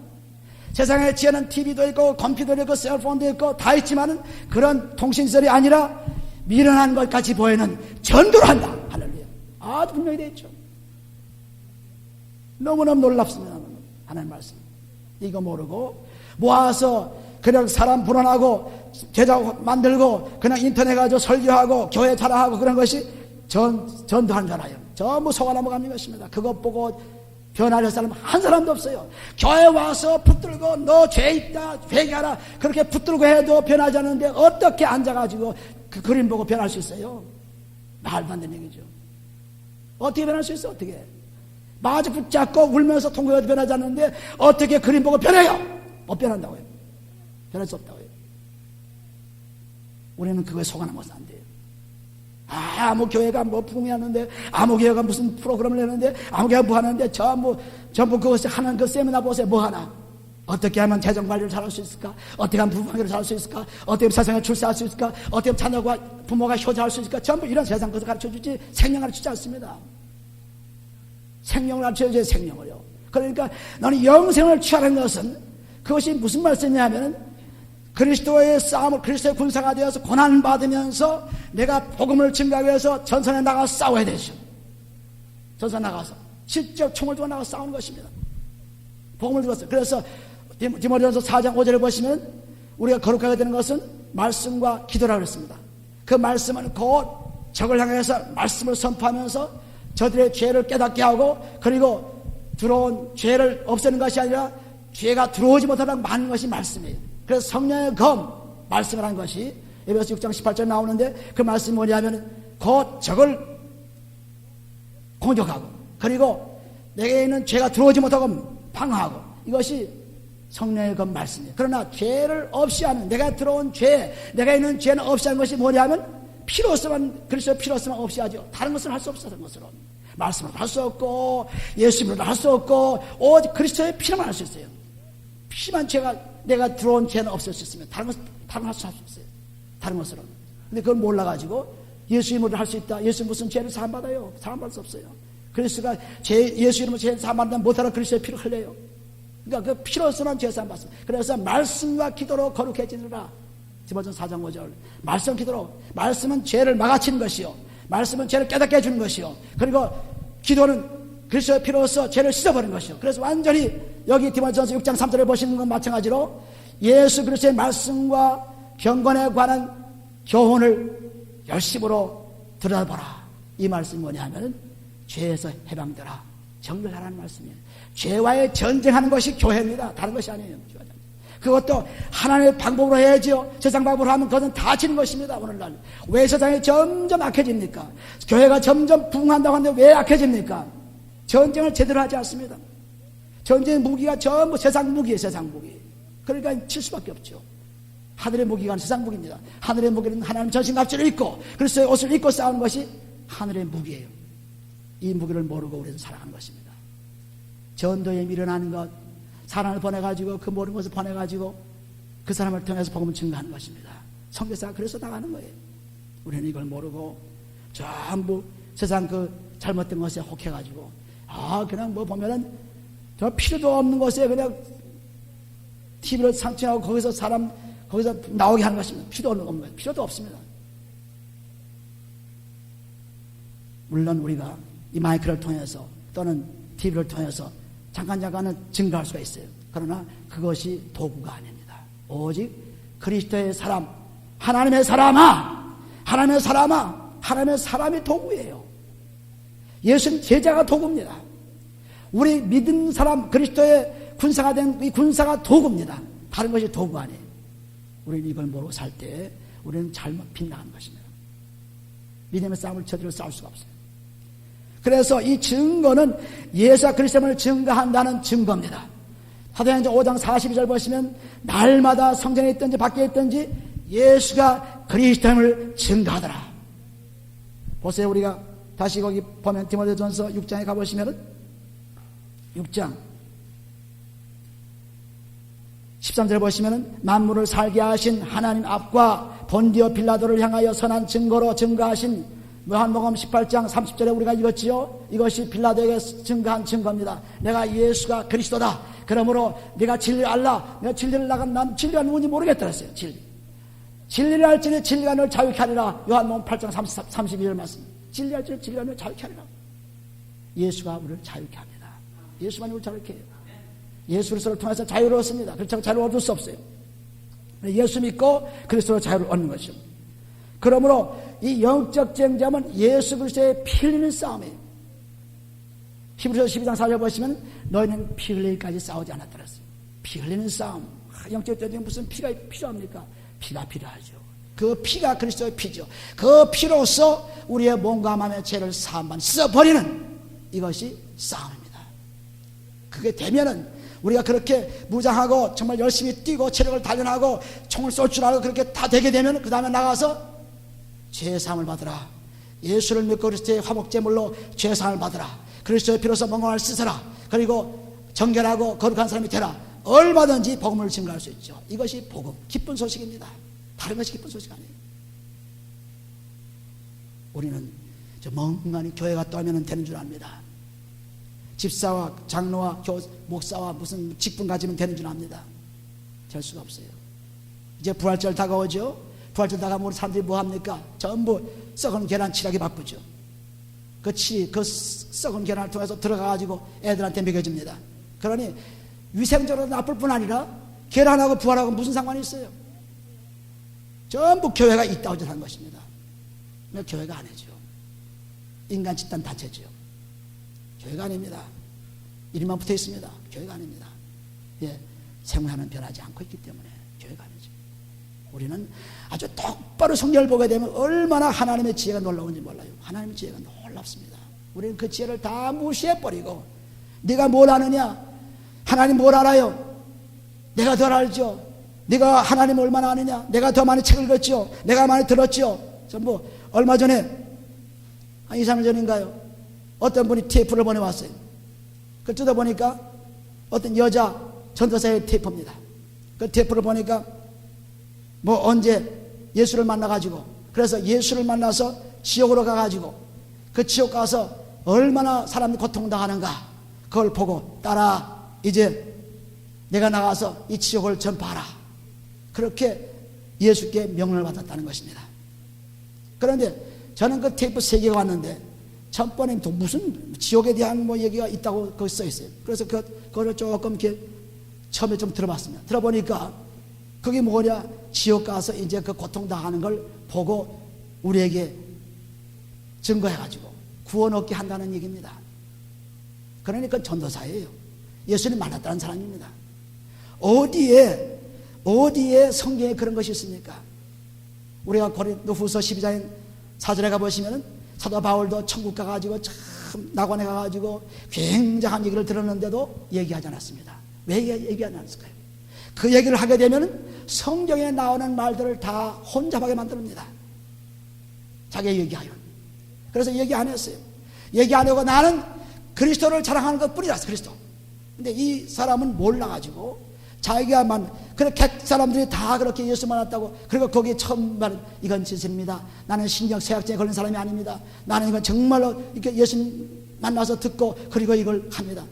세상의 지혜는 TV도 있고 컴퓨터도 있고 셀폰도 있고 다 있지만은 그런 통신시설이 아니라 미련한 것까지 보이는 전도를 한다. 할렐루야. 아주 분명히 되어 있죠. 너무너무 놀랍습니다. 하나님 말씀. 이거 모르고 모아서 그냥 사람 불안하고 제자 만들고 그냥 인터넷 가지고 설교하고 교회 자랑하고 그런 것이 전도한 줄 알아요. 전부 속아 넘어가는 것입니다. 그것 보고 변화할 사람 한 사람도 없어요. 교회 와서 붙들고 너 죄 있다 회개하라 그렇게 붙들고 해도 변하지 않는데 어떻게 앉아가지고 그 그림 보고 변할 수 있어요? 말도 안 되는 얘기죠. 어떻게 변할 수 있어? 어떻게? 마주 붙잡고 울면서 통곡해도 변하지 않는데 어떻게 그림 보고 변해요? 못 변한다고요. 변할 수 없다고요. 우리는 그거에 속아넘어서 안 돼요. 아무 교회가 뭐 부흥하는데 아무 교회가 무슨 프로그램을 내는데 아무 교회가 뭐 하는데 전부 그것을 하는 그 세미나 보세요. 뭐 하나? 어떻게 하면 재정관리를 잘할 수 있을까? 어떻게 하면 부부관계를 잘할 수 있을까? 어떻게 하면 세상에 출세할 수 있을까? 어떻게 하면 자녀가 부모가 효자할 수 있을까? 전부 이런 세상 것을 가르쳐주지 생명을 가르치지 않습니다. 생명을 가르쳐줘야 생명을요. 그러니까 너는 영생을 취하는 것은 그것이 무슨 말씀이냐면 그리스도의 싸움을 그리스도의 군사가 되어서 고난을 받으면서 내가 복음을 증가하기 위해서 전선에 나가서 싸워야 되죠. 전선에 나가서 직접 총을 들고 나가서 싸우는 것입니다. 복음을 들었어요. 그래서 디모데전서 4장 5절을 보시면 우리가 거룩하게 되는 것은 말씀과 기도라고 그랬습니다. 그 말씀은 곧 적을 향해서 말씀을 선포하면서 저들의 죄를 깨닫게 하고 그리고 들어온 죄를 없애는 것이 아니라 죄가 들어오지 못하도록 막는 것이 말씀이에요. 그래서 성령의 검 말씀을 한 것이 에베소 6장 18절 나오는데 그 말씀이 뭐냐면 곧 적을 공격하고 그리고 내게 있는 죄가 들어오지 못하고 방어하고 이것이 성령의 검 말씀이에요. 그러나 죄를 없이 하는 내가 들어온 죄 내가 있는 죄는 없이 하는 것이 뭐냐면 피로서만 그리스도의 피로서만 없이 하죠. 다른 것은 할 수 없어. 다른 것으로 말씀을 할 수 없고 예수님으로 할 수 없고 오직 그리스도의 피로만 할 수 있어요. 피만 내가 들어온 죄는 없앨 수 있으면 다른 걸 할 수 없어요. 다른 것으로. 근데 그걸 몰라가지고 예수 이름으로 할 수 있다. 예수 무슨 죄를 사함받아요? 사함받을 수 없어요. 그리스도가 예수 이름으로 죄를 사함받는다 못하라 그리스도의 피를 흘려요. 그러니까 그 피로서만 죄 사함받습니다. 그래서 말씀과 기도로 거룩해지느라 디모데전서 4장 5절 말씀 기도로 말씀은 죄를 막아치는 것이요 말씀은 죄를 깨닫게 해주는 것이요 그리고 기도는 그리스도의 피로서 죄를 씻어버리는 것이요 그래서 완전히 여기 디모데전서 6장 3절에 보시는 건 마찬가지로 예수 그리스도의 말씀과 경건에 관한 교훈을 열심으로 들어보라. 이 말씀이 뭐냐 하면 죄에서 해방되라 정결하라는 말씀이에요. 죄와의 전쟁하는 것이 교회입니다. 다른 것이 아니에요. 그것도 하나님의 방법으로 해야죠. 세상 방법으로 하면 그것은 다 지는 것입니다. 오늘날 왜 세상이 점점 악해집니까? 교회가 점점 부흥한다고 하는데 왜 악해집니까? 전쟁을 제대로 하지 않습니다. 전쟁의 무기가 전부 세상 무기예요. 세상 무기. 그러니까 칠 수밖에 없죠. 하늘의 무기가 세상 무기입니다. 하늘의 무기는 하나님 전신갑주를 입고 그리스도의 옷을 입고 싸우는 것이 하늘의 무기예요. 이 무기를 모르고 우리는 살아가는 것입니다. 전도에 미련하는 것 사람을 보내가지고 그 모든 것을 보내가지고 그 사람을 통해서 복음을 증거하는 것입니다. 선교사가 그래서 나가는 거예요. 우리는 이걸 모르고 전부 세상 그 잘못된 것에 혹해가지고 그냥 뭐 보면은 저 필요도 없는 것에 그냥 TV를 상징하고 거기서 거기서 나오게 하는 것입니다. 필요도 없는 거예요. 필요도 없습니다. 물론 우리가 이 마이크를 통해서 또는 TV를 통해서 잠깐은 증거할 수가 있어요. 그러나 그것이 도구가 아닙니다. 오직 그리스도의 사람, 하나님의 사람아, 하나님의 사람이 도구예요. 예수는 제자가 도구입니다. 우리 믿은 사람, 그리스도의 군사가 된 이 군사가 도구입니다. 다른 것이 도구가 아니에요. 우리는 이걸 모르고 살 때 우리는 잘못 빗나가는 것입니다. 믿음의 싸움을 저대로 싸울 수가 없어요. 그래서 이 증거는 예수가 그리스도를 증거한다는 증거입니다. 사도행전 5장 42절 보시면 날마다 성전에 있든지 밖에 있든지 예수가 그리스도를 증거하더라. 보세요. 우리가 다시 거기 보면 디모데전서 6장에 가보시면 6장 13절 보시면 만물을 살게 하신 하나님 앞과 본디오 빌라도를 향하여 선한 증거로 증거하신 요한복음 18장 30절에 우리가 읽었지요. 이것이 빌라도에게 증거한 증거입니다. 내가 예수가 그리스도다. 그러므로 네가 진리를 알라. 내가 진리를 나간 난 진리가 누군지 모르겠다 했어요. 진리를 알지니 진리가 너를 자유케 하리라. 요한복음 8장 32절 말씀. 진리 알지니 진리가 너를 자유케 하리라. 예수가 우리를 자유케 합니다. 예수만 우리를 자유케 해요. 예수 그리스도를 통해서 자유를 얻습니다. 그렇지 않고 자유를 얻을 수 없어요. 예수 믿고 그리스도로 자유를 얻는 것이죠. 그러므로 이 영적 쟁점은 예수 그리스도의 피 흘리는 싸움이에요. 히브리서 12장 4절 보시면 너희는 피 흘리기까지 싸우지 않았다 그랬어요. 피 흘리는 싸움. 영적 쟁점에 무슨 피가 필요합니까? 피가 필요하죠. 그 피가 그리스도의 피죠. 그 피로서 우리의 몸과 마음의 죄를 사함만 써버리는 이것이 싸움입니다. 그게 되면은 우리가 그렇게 무장하고 정말 열심히 뛰고 체력을 단련하고 총을 쏠 줄 알고 그렇게 다 되게 되면 그 다음에 나가서 죄사함을 받으라. 예수를 믿고 그리스도의 화목제물로 죄사함을 받으라. 그리스도의 피로서 멍멍을 씻어라. 그리고 정결하고 거룩한 사람이 되라. 얼마든지 복음을 증거할 수 있죠. 이것이 복음, 기쁜 소식입니다. 다른 것이 기쁜 소식 아니에요. 우리는 저 멍하니 교회 갔다 오면 되는 줄 압니다. 집사와 장로와 목사와 무슨 직분 가지면 되는 줄 압니다. 될 수가 없어요. 이제 부활절 다가오죠. 부활절 다가오면 사람들이 뭐 합니까? 전부 썩은 계란 칠하게 바쁘죠. 그 썩은 계란을 통해서 들어가가지고 애들한테 먹여줍니다. 그러니 위생적으로 나쁠 뿐 아니라 계란하고 부활하고 무슨 상관이 있어요? 전부 교회가 있다고 하는 것입니다. 교회가 아니죠. 인간 집단 단체죠. 교회가 아닙니다. 이름만 붙어 있습니다. 교회가 아닙니다. 예, 생활하는 변하지 않고 있기 때문에 교회가 아니죠. 우리는 아주 똑바로 성경을 보게 되면 얼마나 하나님의 지혜가 놀라운지 몰라요. 하나님의 지혜가 놀랍습니다. 우리는 그 지혜를 다 무시해버리고 네가 뭘 아느냐? 하나님 뭘 알아요? 내가 덜 알죠. 네가 하나님 얼마나 아느냐? 내가 더 많이 책을 읽었죠. 내가 많이 들었죠. 전부 얼마 전에 한 2, 3일 전인가요? 어떤 분이 테이프를 보내왔어요. 그걸 뜯어보니까 어떤 여자 전도사의 테이프입니다. 그 테이프를 보니까 뭐 언제 예수를 만나가지고 그래서 예수를 만나서 지옥으로 가가지고 그 지옥 가서 얼마나 사람이 고통당하는가 그걸 보고 따라 이제 내가 나가서 이 지옥을 전파하라. 그렇게 예수께 명령을 받았다는 것입니다. 그런데 저는 그 테이프 3개가 왔는데 첫 번에 또 무슨 지옥에 대한 뭐 얘기가 있다고 거기 써 있어요. 그래서 그거를 조금 이렇게 처음에 좀 들어봤습니다. 들어보니까 그게 뭐냐? 지옥 가서 이제 그 고통당하는 걸 보고 우리에게 증거해가지고 구원 얻게 한다는 얘기입니다. 그러니까 전도사예요. 예수님 만났다는 사람입니다. 어디에 성경에 그런 것이 있습니까? 우리가 고린도후서 12장 4절에 가보시면은 사도 바울도 천국 가가지고 참 낙원에 가가지고 굉장한 얘기를 들었는데도 얘기하지 않았습니다. 왜 얘기하지 않았을까요? 그 얘기를 하게 되면 성경에 나오는 말들을 다 혼잡하게 만듭니다. 자기 얘기하여. 그래서 얘기 안 했어요. 얘기 안 하고 나는 그리스도를 자랑하는 것 뿐이다. 그리스도. 근데 이 사람은 몰라가지고 자기가만 그렇게 사람들이 다 그렇게 예수 만났다고 그리고 거기에 처음 말은 이건 진실입니다. 나는 신경쇠약증에 걸린 사람이 아닙니다. 나는 이건 정말로 이렇게 예수 만나서 듣고 그리고 이걸 합니다.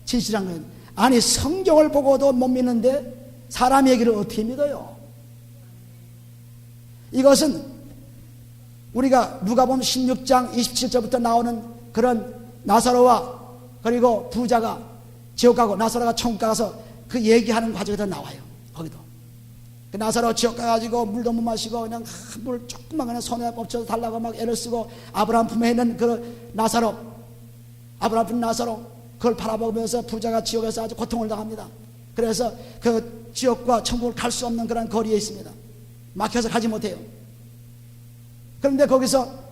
진실한 건 아니 성경을 보고도 못 믿는데 사람 얘기를 어떻게 믿어요? 이것은 우리가 누가복음 16장 27절부터 나오는 그런 나사로와 그리고 부자가 지옥 가고 나사로가 천국 가서 그 얘기하는 과정이 더 나와요. 거기도 그 나사로 지옥 가가지고 물도 못 마시고 그냥 물 조금만 그냥 손에 엎쳐서 달라고 막 애를 쓰고 아브라함 품에 있는 그 나사로, 아브라함 품 나사로 그걸 바라보면서 부자가 지옥에서 아주 고통을 당합니다. 그래서 그 지옥과 천국을 갈 수 없는 그런 거리에 있습니다. 막혀서 가지 못해요. 그런데 거기서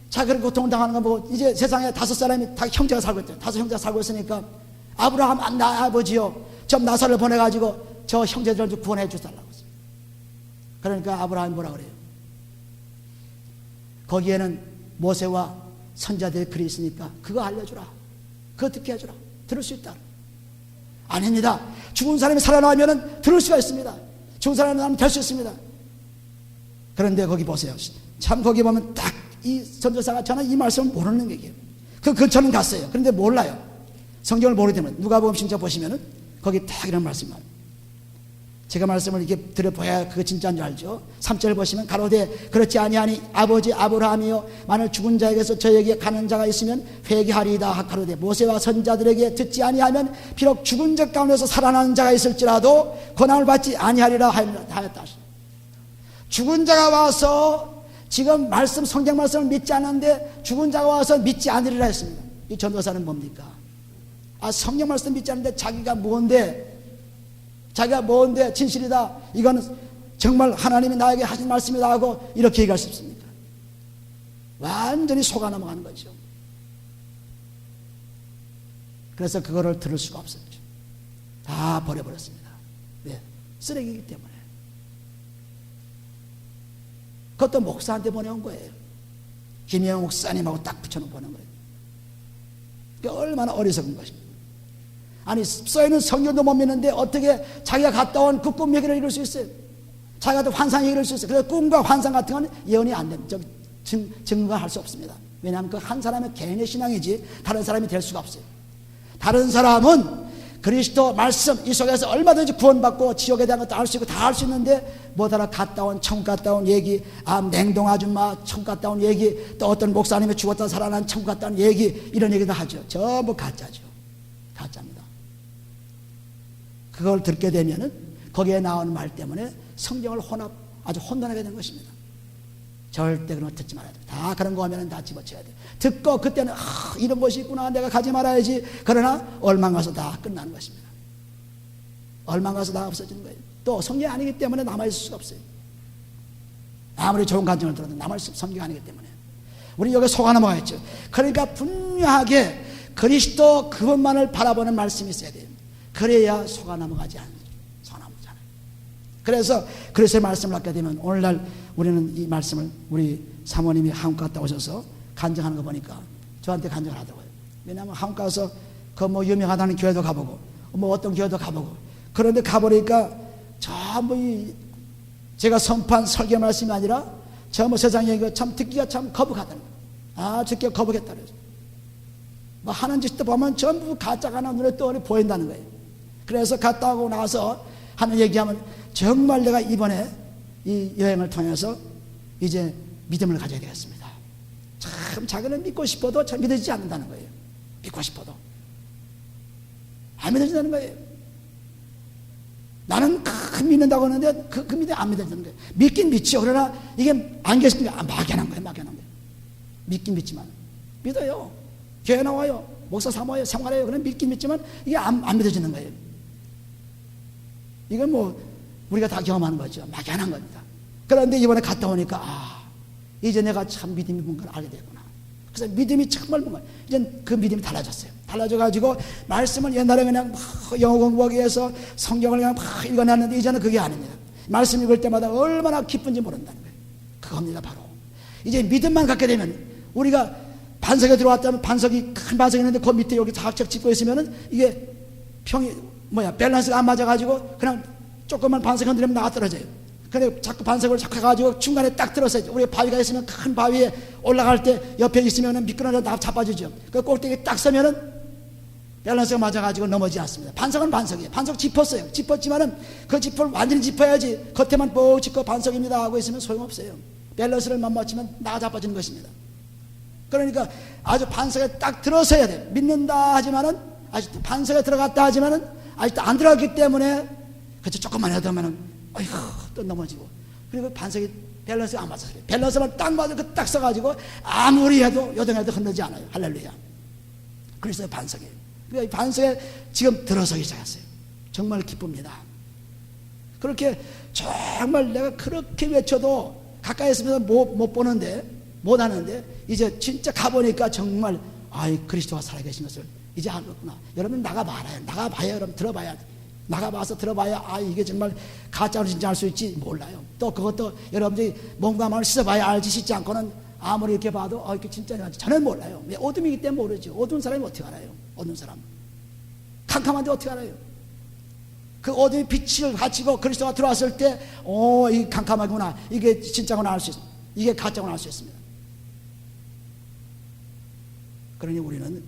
자기를 고통을 당하는 거 보고 이제 세상에 5사람이 다 형제가 살고 있대요. 5 형제가 살고 있으니까 아브라함 나 아버지요, 저 나사로를 보내가지고 저 형제들을 좀 구원해 주달라고. 그러니까 아브라함이 뭐라 그래요? 거기에는 모세와 선자들의 글이 있으니까 그거 알려주라. 그거 듣게 해주라. 들을 수 있다. 아닙니다. 죽은 사람이 살아나면 들을 수가 있습니다. 죽은 사람이 나면 될 수 있습니다. 그런데 거기 보세요. 참 거기 보면 딱 이 선교사가 저는 이 말씀을 모르는 얘기예요. 그 근처는 갔어요. 그런데 몰라요. 성경을 모르기 때문에. 누가복음 10장 보시면은 거기 딱 이런 말씀이 나와요. 제가 말씀을 이렇게 들어봐야 그거 진짜인 줄 알죠. 3절 보시면 가로되 그렇지 아니하니 아버지 아브라함이여 만일 죽은 자에게서 저에게 가는 자가 있으면 회개하리이다. 가로되 모세와 선자들에게 듣지 아니하면 비록 죽은 자 가운데서 살아나는 자가 있을지라도 권함을 받지 아니하리라 하였다. 죽은 자가 와서 지금 말씀 성경 말씀을 믿지 않는데 죽은 자가 와서 믿지 않으리라 했습니다. 이 전도사는 뭡니까? 성경 말씀 믿지 않는데 자기가 뭔데 진실이다, 이거는 정말 하나님이 나에게 하신 말씀이다 하고 이렇게 얘기할 수 있습니까? 완전히 속아 넘어가는 거죠. 그래서 그거를 들을 수가 없었죠. 다 버려버렸습니다. 왜? 쓰레기이기 때문에. 그것도 목사한테 보내온 거예요. 김영욱 목사님하고 딱 붙여놓고 보낸 거예요. 그게 얼마나 어리석은 것입니다. 아니 써있는 성경도 못 믿는데 어떻게 자기가 갔다 온 그 꿈 얘기를 읽을 수 있어요? 자기가 또 환상 얘기를 읽을 수 있어요. 그래서 꿈과 환상 같은 건 예언이 안 됩니다. 증거할 수 없습니다. 왜냐하면 그 한 사람의 개인의 신앙이지 다른 사람이 될 수가 없어요. 다른 사람은 그리스도 말씀 이 속에서 얼마든지 구원받고 지옥에 대한 것도 알 수 있고 다 알 수 있는데 뭐더라 갔다 온 천국 갔다 온 얘기, 냉동 아줌마 천국 갔다 온 얘기, 또 어떤 목사님이 죽었다 살아난 천국 갔다 온 얘기, 이런 얘기도 하죠. 전부 가짜죠. 가짜입니다. 그걸 듣게 되면은 거기에 나오는 말 때문에 성경을 아주 혼돈하게 되는 것입니다. 절대 그런 거 듣지 말아야 돼요. 다 그런 거 하면은 다 집어쳐야 돼요. 듣고 그때는 이런 것이 있구나, 내가 가지 말아야지. 그러나 얼마 가서 다 끝나는 것입니다. 얼마 가서 다 없어지는 거예요. 또 성경이 아니기 때문에 남아있을 수가 없어요. 아무리 좋은 간증을 들어도 남아있을 성경이 아니기 때문에. 우리 여기 속아 넘어가겠죠. 그러니까 분명하게 그리스도 그것만을 바라보는 말씀이 있어야 돼요. 그래야 속아 넘어가지 않아요. 속아 넘어가잖아요. 그래서 그리스도의 말씀을 갖게 되면 오늘날 우리는 이 말씀을 우리 사모님이 한국 갔다 오셔서 간증하는 거 보니까 저한테 간증을 하더라고요. 왜냐하면 한국 가서 그 뭐 유명하다는 교회도 가보고 뭐 어떤 교회도 가보고 그런데 가보니까 전부 제가 선포한 설교 말씀이 아니라 전부 세상 얘기가 참 듣기가 참 거북하다는 거예요. 듣기가 거북했다 그래서 뭐 하는 짓도 보면 전부 가짜가 나 눈에 떠오르 보인다는 거예요. 그래서 갔다 오고 나서 하는 얘기하면 정말 내가 이번에 이 여행을 통해서 이제 믿음을 가져야 되겠습니다. 참 자기는 믿고 싶어도 잘 믿어지지 않는다는 거예요. 믿고 싶어도 안 믿어진다는 거예요. 나는 믿는다고 하는데 그 믿음이 안 믿어지는 거예요. 믿긴 믿죠. 그러나 이게 안 계십니까? 막연한 거예요. 막연한 거예요. 믿긴 믿지만 믿어요. 교회 나와요. 목사 사모해요. 생활해요. 그럼 믿긴 믿지만 이게 안 믿어지는 거예요. 이건 뭐 우리가 다 경험하는 거죠. 막연한 겁니다. 그런데 이번에 갔다 오니까 이제 내가 참 믿음이 뭔가를 알게 됐구나. 그래서 믿음이 정말 뭔가 이제 그 믿음이 달라졌어요. 달라져가지고 말씀을 옛날에 그냥 영어 공부하기 위해서 성경을 그냥 읽어놨는데 이제는 그게 아닙니다. 말씀 읽을 때마다 얼마나 기쁜지 모른다는 거예요. 그겁니다. 바로 이제 믿음만 갖게 되면 우리가 반석에 들어왔다면 반석이 큰 반석이 있는데 그 밑에 여기 작작 짚고 있으면은 이게 밸런스가 안 맞아가지고 그냥 조금만 반석 흔들리면 나가 떨어져요. 근데 자꾸 반석을 자꾸 해가지고 중간에 딱 들었어요. 우리 바위가 있으면 큰 바위에 올라갈 때 옆에 있으면은 미끄러져 나 자빠지죠. 그 꼭대기 딱 서면은 밸런스가 맞아가지고 넘어지지 않습니다. 반석은 반석이에요. 반석 짚었어요. 짚었지만은 그 짚을 완전히 짚어야지 겉에만 뻑 짚고 반석입니다 하고 있으면 소용없어요. 밸런스를 못 맞추면 나가 자빠지는 것입니다. 그러니까 아주 반석에 딱 들어서야 돼. 믿는다 하지만은 아직도 반석에 들어갔다 하지만은 아직도 안 들어갔기 때문에 그저 조금만 해도 하면은 어이구 또 넘어지고, 그리고 반석이 밸런스가 안 맞아서 밸런스만 딱 맞아 그 딱 써가지고 아무리 해도 요동해도 흔들지 않아요. 할렐루야. 그래서 반석이에요. 그러니까 반석에 지금 들어서기 시작했어요. 정말 기쁩니다. 그렇게 정말 내가 그렇게 외쳐도 가까이 있으면서 못 보는데, 못 하는데, 이제 진짜 가보니까 정말, 아이, 그리스도가 살아계신 것을 이제 알겠구나. 여러분 나가봐요. 나가봐요. 여러분 들어봐야 돼. 나가봐서 들어봐야, 아, 이게 정말 가짜로 진짜 알 수 있지 몰라요. 또 그것도 여러분들이 몸과 마음을 씻어봐야 알지, 씻지 않고는 아무리 이렇게 봐도, 아, 이게 진짜 저는 몰라요. 어둠이기 때문에 모르죠. 어두운 사람이 어떻게 알아요? 어두운 사람. 캄캄한데 어떻게 알아요? 그 어둠이 빛을 가지고 그리스도가 들어왔을 때, 이게 캄캄하구나, 이게 진짜구나 알 수 있습니다. 이게 가짜구나 알 수 있습니다. 그러니 우리는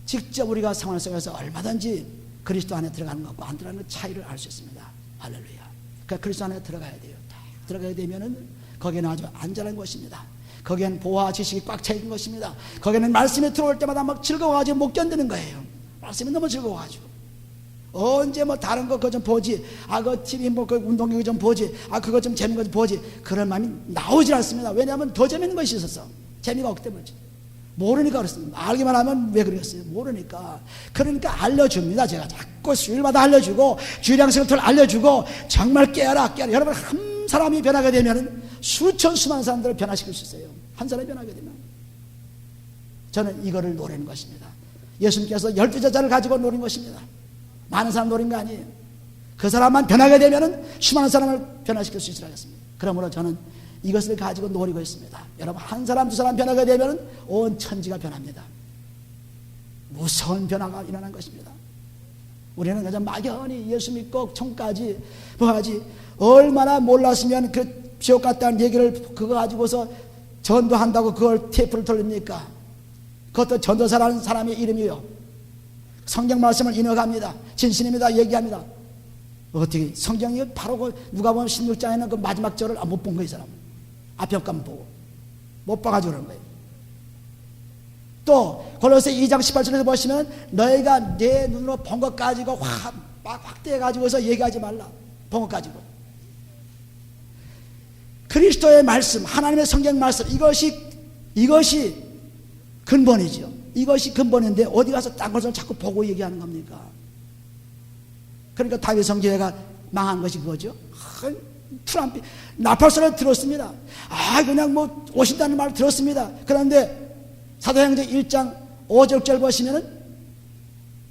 직접 우리가 상황 속에서 얼마든지 그리스도 안에 들어가는 것과 안 들어가는 것 차이를 알 수 있습니다. 할렐루야. 그러니까 그리스도 안에 들어가야 돼요. 들어가야 되면은 거기는 아주 안전한 것입니다. 거기엔 보화 지식이 꽉 차 있는 것입니다. 거기는 말씀이 들어올 때마다 막 즐거워가지고 못 견디는 거예요. 말씀이 너무 즐거워가지고. 언제 뭐 다른 거 그거 좀 보지, 그 TV 뭐 그 운동경기 좀 보지, 그거 좀 재밌는 거 좀 보지, 그런 마음이 나오질 않습니다. 왜냐하면 더 재밌는 것이 있어서 재미가 없기 때문이지. 모르니까 그렇습니다. 알기만 하면 왜 그러겠어요? 모르니까. 그러니까 알려줍니다. 제가 자꾸 수요일마다 알려주고 주일 양식을 알려주고, 정말 깨어라. 여러분 한 사람이 변하게 되면 수천 수만 사람들을 변화시킬 수 있어요. 한 사람이 변하게 되면. 저는 이거를 노리는 것입니다. 예수님께서 12제자를 가지고 노린 것입니다. 많은 사람 노린 거 아니에요. 그 사람만 변하게 되면 수많은 사람을 변화시킬 수 있으라 했습니다. 그러므로 저는 이것을 가지고 노리고 있습니다. 여러분 한 사람 두 사람 변하게 되면 온 천지가 변합니다. 무서운 변화가 일어난 것입니다. 우리는 그저 막연히 예수 믿고 천까지 뭐하지, 얼마나 몰랐으면 그 지옥 갔다는 얘기를 그거 가지고서 전도한다고 그걸 테이프를 돌립니까? 그것도 전도사라는 사람의 이름이요. 성경 말씀을 인용합니다. 진실입니다. 얘기합니다. 어떻게 성경이 바로 그 누가복음 16장에는 그 마지막 절을 못 본 거예요. 이 사람은 앞에 것만 보고 못 봐가지고 그런 거예요. 또 골로새 2장 18절에서 보시면 너희가 내 눈으로 본 것 가지고 막 확대해 가지고서 얘기하지 말라. 본 것 가지고 그리스도의 말씀, 하나님의 성경 말씀, 이것이 근본이죠. 이것이 근본인데 어디 가서 딴 것을 자꾸 보고 얘기하는 겁니까? 그러니까 다윗 성교회가 망한 것이 그거죠. 트럼프 나팔소리를 들었습니다. 그냥 뭐 오신다는 말을 들었습니다. 그런데 사도행전 1장 5절 보시면은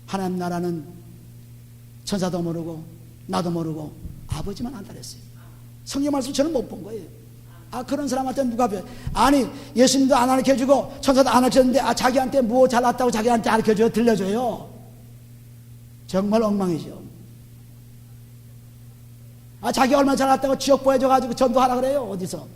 하나님 나라는 천사도 모르고 나도 모르고 아버지만 안다 그랬어요. 성경 말씀 저는 못 본 거예요. 그런 사람한테 누가 예수님도 안 가르쳐주고 천사도 안 가르쳤는데 자기한테 뭐 잘났다고 자기한테 가르쳐줘요? 들려줘요? 정말 엉망이죠. 자기 얼마나 잘났다고 지옥 보여줘가지고 전도하라 그래요? 어디서?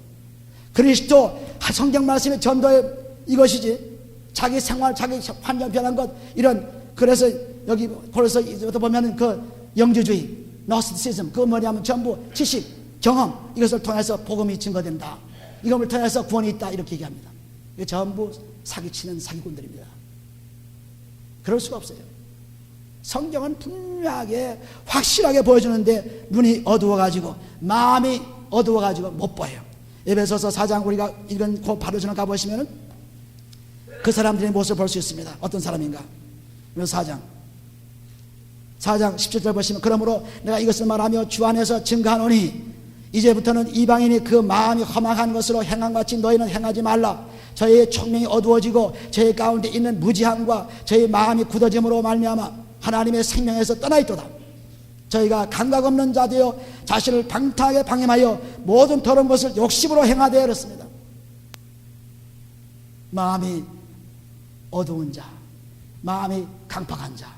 그리스도 성경 말씀의 전도의 이것이지, 자기 생활, 자기 환경 변한 것, 이런. 그래서 여기 그래서 보면은 그 영주주의, 노스티시즘, 그거 뭐냐면 전부 지식, 경험, 이것을 통해서 복음이 증거된다, 이것을 통해서 구원이 있다, 이렇게 얘기합니다. 이게 전부 사기치는 사기꾼들입니다. 그럴 수가 없어요. 성경은 분명하게 확실하게 보여주는데 눈이 어두워가지고 마음이 어두워가지고 못 보여요. 에베소서 4장 우리가 읽은 그 바로 전에 가보시면은 그 사람들의 모습을 볼 수 있습니다. 어떤 사람인가? 4장 17절 보시면 그러므로 내가 이것을 말하며 주 안에서 증거하노니 이제부터는 이방인이 그 마음이 험악한 것으로 행한 같이 너희는 행하지 말라. 저희의 총명이 어두워지고 저희 가운데 있는 무지함과 저희 마음이 굳어짐으로 말미암아 하나님의 생명에서 떠나 있도다. 저희가 감각 없는 자 되어 자신을 방탕하게 방임하여 모든 더러운 것을 욕심으로 행하되 이렇습니다. 마음이 어두운 자, 마음이 강팍한 자,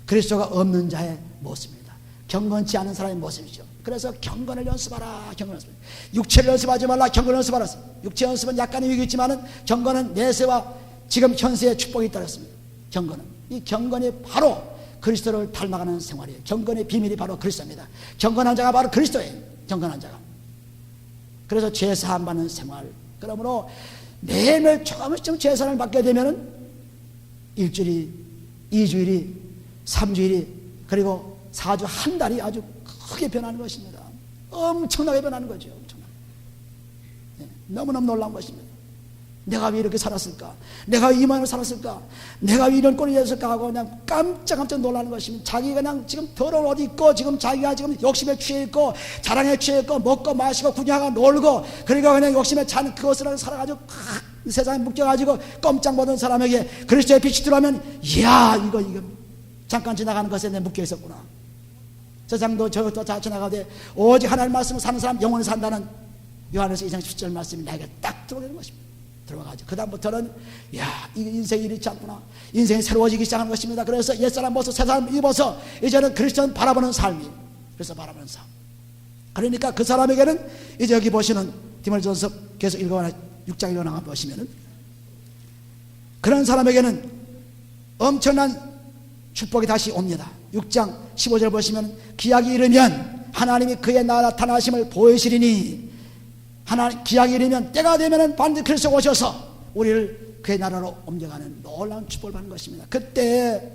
그리스도가 없는 자의 모습입니다. 경건치 않은 사람의 모습이죠. 그래서 경건을 연습하라. 경건을 연습하라. 육체를 연습하지 말라. 경건을 연습하라. 육체 연습은 약간의 위기 있지만은 경건은 내세와 지금 현세의 축복이 있다랬습니다. 경건은, 이 경건이 바로 그리스도를 닮아가는 생활이에요. 경건의 비밀이 바로 그리스도입니다. 경건한 자가 바로 그리스도예요. 경건한 자가. 그래서 죄 사함 받는 생활. 그러므로 매일매일 조금씩 제사를 받게 되면은 일주일이, 2주일이, 3주일이, 그리고 4주, 한 달이 아주 크게 변하는 것입니다. 엄청나게 변하는 거죠. 엄청나게. 네, 너무너무 놀라운 것입니다. 내가 왜 이렇게 살았을까? 내가 왜 이 모양으로 살았을까? 내가 왜 이런 꼴이 됐을까? 하고 그냥 깜짝깜짝 놀라는 것입니다. 자기가 그냥 지금 더러운 옷 입고, 지금 자기가 지금 욕심에 취해 있고, 자랑에 취해 있고, 먹고 마시고, 구경하고 놀고, 그러니까 그냥 욕심에 찬 그것을 살아가지고, 세상에 묶여가지고, 꼼짝 못하는 사람에게 그리스도의 빛이 들어오면, 이야, 이거, 잠깐 지나가는 것에 내 묶여 있었구나. 세상도 저것도 다 지나가되, 오직 하나님 말씀을 사는 사람 영원히 산다는 요한에서 2장 10절 말씀이 나에게 딱 들어오는 것입니다. 들어가죠. 그 다음부터는 인생이 이렇지 않구나. 인생이 새로워지기 시작하는 것입니다. 그래서 옛사람 벗어 새사람 입어서 이제는 그리스도는 바라보는 삶이, 그래서 바라보는 삶. 그러니까 그 사람에게는 이제 여기 보시는 디모데전서 계속 읽어나 6장 읽어나 보시면은 그런 사람에게는 엄청난 축복이 다시 옵니다. 6장 15절 보시면 기약이 이르면 하나님이 그의 나타나심을 보이시리니, 하나님 기약이 이르면 때가 되면 반드시 그리스도 오셔서 우리를 그의 나라로 옮겨가는 놀라운 축복을 받는 것입니다. 그때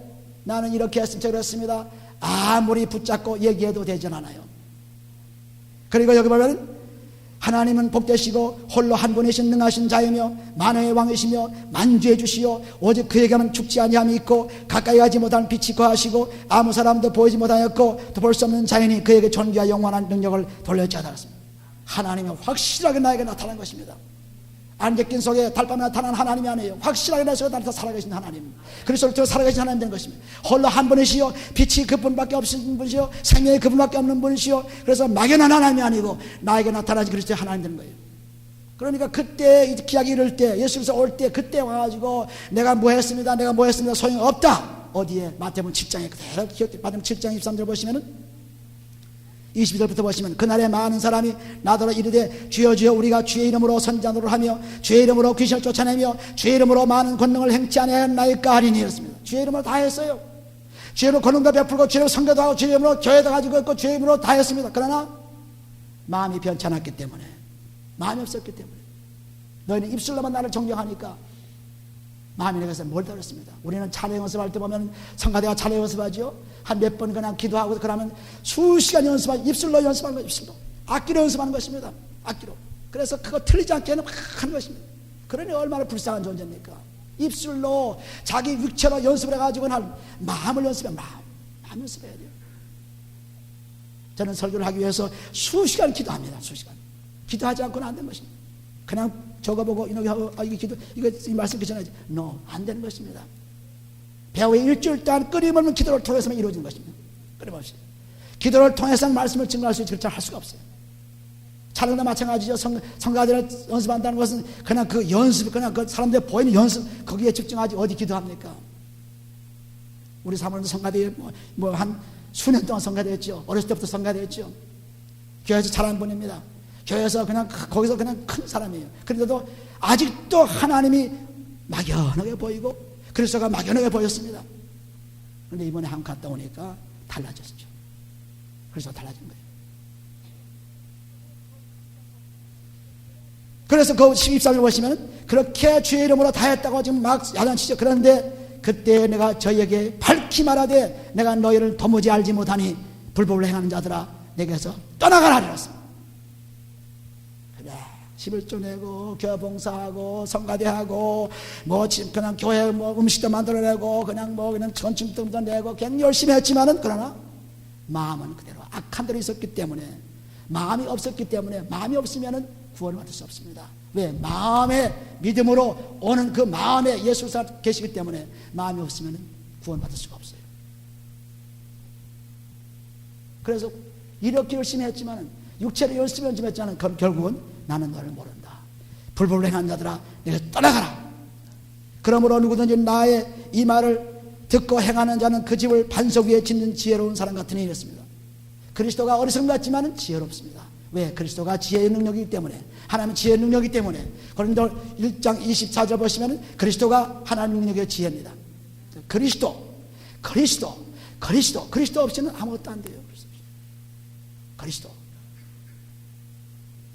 나는 이렇게 했으면 저랬습니다. 아무리 붙잡고 얘기해도 되지 않아요. 그리고 여기 보면 하나님은 복되시고 홀로 한 분이신 능하신 자이며 만왕의 왕이시며 만주해 주시오. 오직 그에게만 죽지 아니함이 있고 가까이 가지 못한 빛이 거하시고 아무 사람도 보이지 못하였고 또 볼 수 없는 자이니 그에게 존귀와 영원한 능력을 돌려주었다. 하나님이 확실하게 나에게 나타난 것입니다. 안개낀 속에 달밤에 나타난 하나님이 아니에요. 확실하게 내 속에 나타나 살아계신 하나님, 그리스도를 통해 살아계신 하나님 된 것입니다. 홀로 한 분이시요 빛이 그분밖에 없으신 분이시요 생명이 그분밖에 없는 분이시요, 그래서 막연한 하나님이 아니고 나에게 나타나신 그리스도의 하나님 되는 거예요. 그러니까 그때 기약이 이를 때, 예수께서 올 때 그때 와가지고 내가 뭐 했습니다, 내가 뭐 했습니다 소용없다. 어디에? 마태복음 7장에 그대로 기억돼. 마태복음 7장 23절 보시면은 22절부터 보시면 그날에 많은 사람이 나더러 이르되 주여 주여 우리가 주의 이름으로 선지자노를 하며 주의 이름으로 귀신을 쫓아내며 주의 이름으로 많은 권능을 행치 아니하였나이까 하리니 이렇습니다. 주의 이름으로 다 했어요. 주의 이름으로 권능도 베풀고 주의 이름으로 선교도 하고 주의 이름으로 교회도 가지고 있고 주의 이름으로 다 했습니다. 그러나 마음이 변치 않았기 때문에, 마음이 없었기 때문에, 너희는 입술로만 나를 존경하니까 마음이 내게서 멀더랬습니다. 우리는 찬양 연습할 때 보면 성가대가 찬양 연습하죠. 한 몇 번 그냥 기도하고 그러면 수시간 연습하고 입술로 연습하는 거예요. 입술로 악기로 연습하는 것입니다. 악기로. 그래서 그거 틀리지 않게 하는 것입니다. 그러니 얼마나 불쌍한 존재입니까? 입술로 자기 육체로 연습을 해가지고 할 마음을 연습해. 마음 연습해야 돼요. 저는 설교를 하기 위해서 수시간 기도합니다. 수시간 기도하지 않고는 안 되는 것입니다. 그냥 적어보고 이게 기도, 이 말씀 기전하지. No, 안 되는 것입니다. 배우의 일주일 동안 끊임없는 기도를 통해서만 이루어지는 것입니다. 끊임없이 기도를 통해서 말씀을 증거할 수 있지 그렇게 할 수가 없어요. 찬양도 마찬가지죠. 성가대를 연습한다는 것은 그냥 그 연습, 그냥 그 사람들 보이는 연습 거기에 집중하지 어디 기도합니까? 우리 사모님도 성가대 한 수년 동안 성가대했죠. 어렸을 때부터 성가대했죠. 교회에서 잘하는 분입니다. 교회에서 그냥 거기서 그냥 큰 사람이에요. 그런데도 아직도 하나님이 막연하게 보이고 그리스도가 막연하게 보였습니다. 그런데 이번에 한번 갔다 오니까 달라졌죠. 그래서 달라진 거예요. 그래서 그 12장을 보시면 그렇게 주의 이름으로 다 했다고 지금 막 야단치죠. 그런데 그때 내가 저희에게 밝히 말하되 내가 너희를 도무지 알지 못하니 불법을 행하는 자들아 내게서 떠나가라 이랬습니다. 11조 내고 교회 봉사하고 성가대하고 그냥 교회 음식도 만들어내고 그냥 전침도 내고 그냥 열심히 했지만은 그러나 마음은 그대로 악한 대로 있었기 때문에, 마음이 없었기 때문에, 마음이 없으면은 구원을 받을 수 없습니다. 왜? 마음의 믿음으로 오는 그 마음에 예수가 계시기 때문에 마음이 없으면은 구원 받을 수가 없어요. 그래서 이렇게 열심히 했지만은 육체로 열심히 했지만은 결국은 나는 너를 모른다. 불법을 행한 자들아 내가 떠나가라. 그러므로 누구든지 나의 이 말을 듣고 행하는 자는 그 집을 반석 위에 짓는 지혜로운 사람 같으니 이랬습니다. 그리스도가 어리석은 것 같지만 지혜롭습니다. 왜? 그리스도가 지혜의 능력이기 때문에, 하나님은 지혜의 능력이기 때문에. 고린도 1장 24절 보시면 그리스도가 하나님 능력의 지혜입니다. 그리스도 없이는 아무것도 안 돼요. 그리스도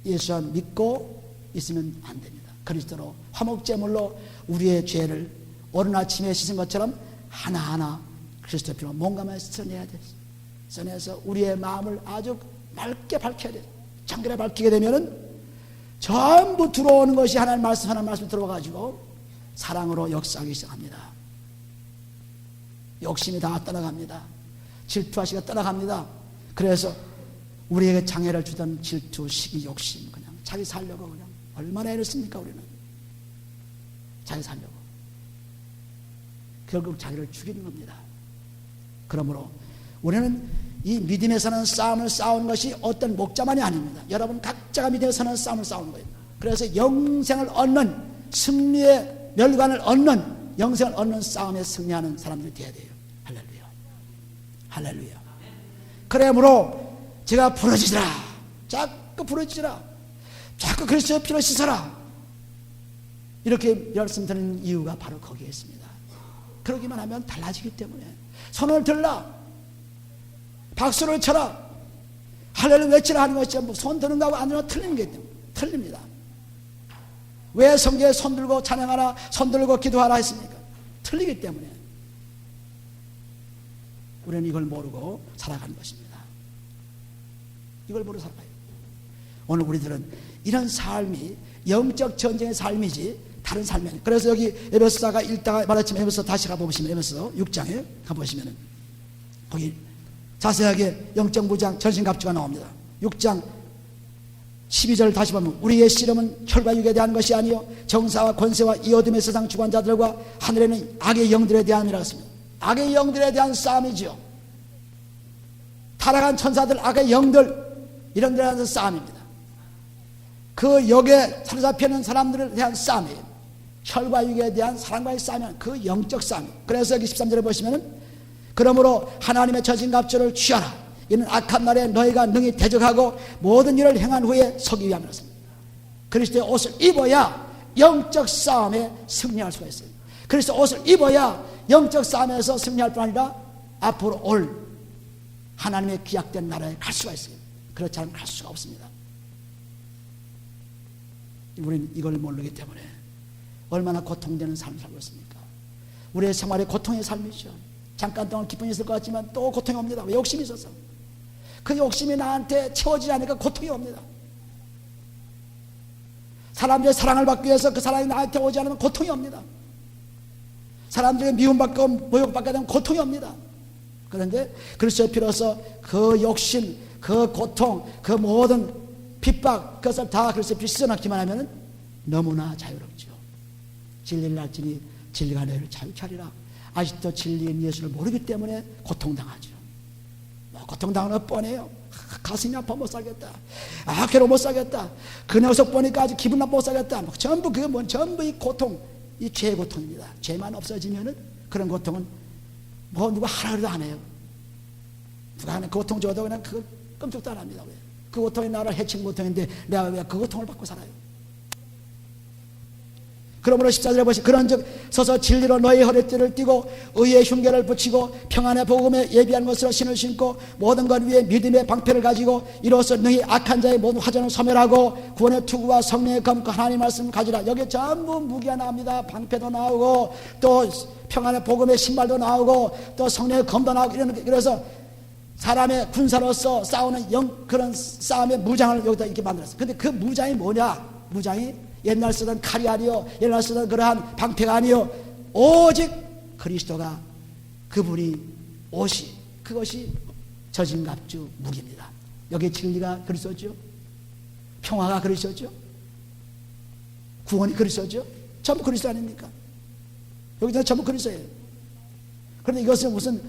예수만 믿고 있으면 안 됩니다. 그리스도로 화목제물로 우리의 죄를 오늘 아침에 씻은 것처럼 하나하나 그리스도 피로 몸감에 써내야 돼. 써내서 우리의 마음을 아주 맑게 밝혀야 돼. 청결에 밝히게 되면은 전부 들어오는 것이 하나님 말씀 들어와가지고 사랑으로 역사하기 시작합니다. 욕심이 다 떠나갑니다. 질투하시가 떠나갑니다. 그래서 우리에게 장애를 주던 질투, 시기, 욕심, 그냥 자기 살려고 그냥 얼마나 애를 씁니까 우리는. 자기 살려고. 결국 자기를 죽이는 겁니다. 그러므로 우리는 이 믿음에 서는 싸움을 싸우는 것이 어떤 목자만이 아닙니다. 여러분 각자가 믿음에 서는 싸움을 싸우는 거예요. 그래서 영생을 얻는, 승리의 멸관을 얻는, 영생을 얻는 싸움에 승리하는 사람들이 되어야 돼요. 할렐루야. 할렐루야. 그러므로 제가 부러지더라. 자꾸 부러지더라. 자꾸 그리스도의 피로 씻어라. 이렇게 말씀드리는 이유가 바로 거기에 있습니다. 그러기만 하면 달라지기 때문에. 손을 들라. 박수를 쳐라. 할렐루야 외치라 하는 것이 손 드는 거하고 안 드는 거 틀리는 게 틀립니다. 왜 성경에 손 들고 찬양하라, 손 들고 기도하라 했습니까? 틀리기 때문에. 우리는 이걸 모르고 살아가는 것입니다. 이걸 모르고 살아가요. 오늘 우리들은 이런 삶이 영적 전쟁의 삶이지 다른 삶이 아니에요. 그래서 여기 에베소서가 읽다가 말했지만 에베소서 다시 가보시면 에베소서 6장에 가보시면 거기 자세하게 영적 무장 전신갑주가 나옵니다. 6장 12절 다시 보면 우리의 씨름은 혈과 육에 대한 것이 아니요 정사와 권세와 이 어둠의 세상 주관자들과 하늘에는 악의 영들에 대함이라고 했습니다. 악의 영들에 대한 싸움이지요. 타락한 천사들, 악의 영들 이런 데에 대한 싸움입니다. 그 역에 사로잡히는 사람들에 대한 싸움이에요. 혈과 육에 대한 사랑과의 싸움은 그 영적 싸움이에요. 그래서 여기 13절에 보시면은 그러므로 하나님의 전신갑주를 취하라. 이는 악한 날에 너희가 능히 대적하고 모든 일을 행한 후에 서기 위함이었습니다. 그리스도의 옷을 입어야 영적 싸움에 승리할 수가 있어요. 그리스도의 옷을 입어야 영적 싸움에서 승리할 뿐 아니라 앞으로 올 하나님의 기약된 나라에 갈 수가 있어요. 그렇지 않으면 갈 수가 없습니다. 우리는 이걸 모르기 때문에 얼마나 고통되는 삶을 살고 있습니까? 우리의 생활이 고통의 삶이죠. 잠깐 동안 기쁨이 있을 것 같지만 또 고통이 옵니다. 왜? 욕심이 있어서. 그 욕심이 나한테 채워지지 않으니까 고통이 옵니다. 사람들의 사랑을 받기 위해서 그 사랑이 나한테 오지 않으면 고통이 옵니다. 사람들의 미움받고 모욕받게 되면 고통이 옵니다. 그런데 그리스도의 피로서 그 욕심, 그 고통, 그 모든 핍박, 그것을 다 그리스도의 피 씻어넣기만 하면 너무나 자유롭죠. 진리를 알지니 진리가 너희를 자유케 하리라. 아직도 진리인 예수를 모르기 때문에 고통당하죠. 고통당하는 건 뻔해요. 가슴이 아파 못 살겠다. 괴로워 못 살겠다. 그 녀석 보니까 아주 기분 나빠 못 살겠다. 전부 그게 전부 이 고통, 이 죄의 고통입니다. 죄만 없어지면은 그런 고통은 누가 하라고 안 해요. 누가 하는 그 고통 줘도 그냥 그걸 끔찍도 안 합니다. 왜? 그 고통이 나를 해친 고통인데 내가 왜 그 고통을 받고 살아요? 그러므로 14절에 보시 그런즉 서서 진리로 너희 허리띠를 띠고 의의 흉계를 붙이고 평안의 복음에 예비한 것으로 신을 신고 모든 것 위에 믿음의 방패를 가지고 이로써 너희 악한 자의 모든 화전을 소멸하고 구원의 투구와 성령의 검과 하나님의 말씀을 가지라. 여기 전부 무기가 나옵니다. 방패도 나오고 또 평안의 복음의 신발도 나오고 또 성령의 검도 나오고 이런. 그래서 사람의 군사로서 싸우는 그런 싸움의 무장을 여기다 이렇게 만들었어요. 근데 그 무장이 뭐냐? 무장이 옛날 쓰던 칼이 아니요, 옛날 쓰던 그러한 방패가 아니요, 오직 그리스도가 그분이 옷이, 그것이 전신갑주 무기입니다. 여기 진리가 그리스도죠, 평화가 그리스도죠, 구원이 그리스도죠. 전부 그리스도 아닙니까? 여기서 전부 그리스도예요. 그런데 이것은 무슨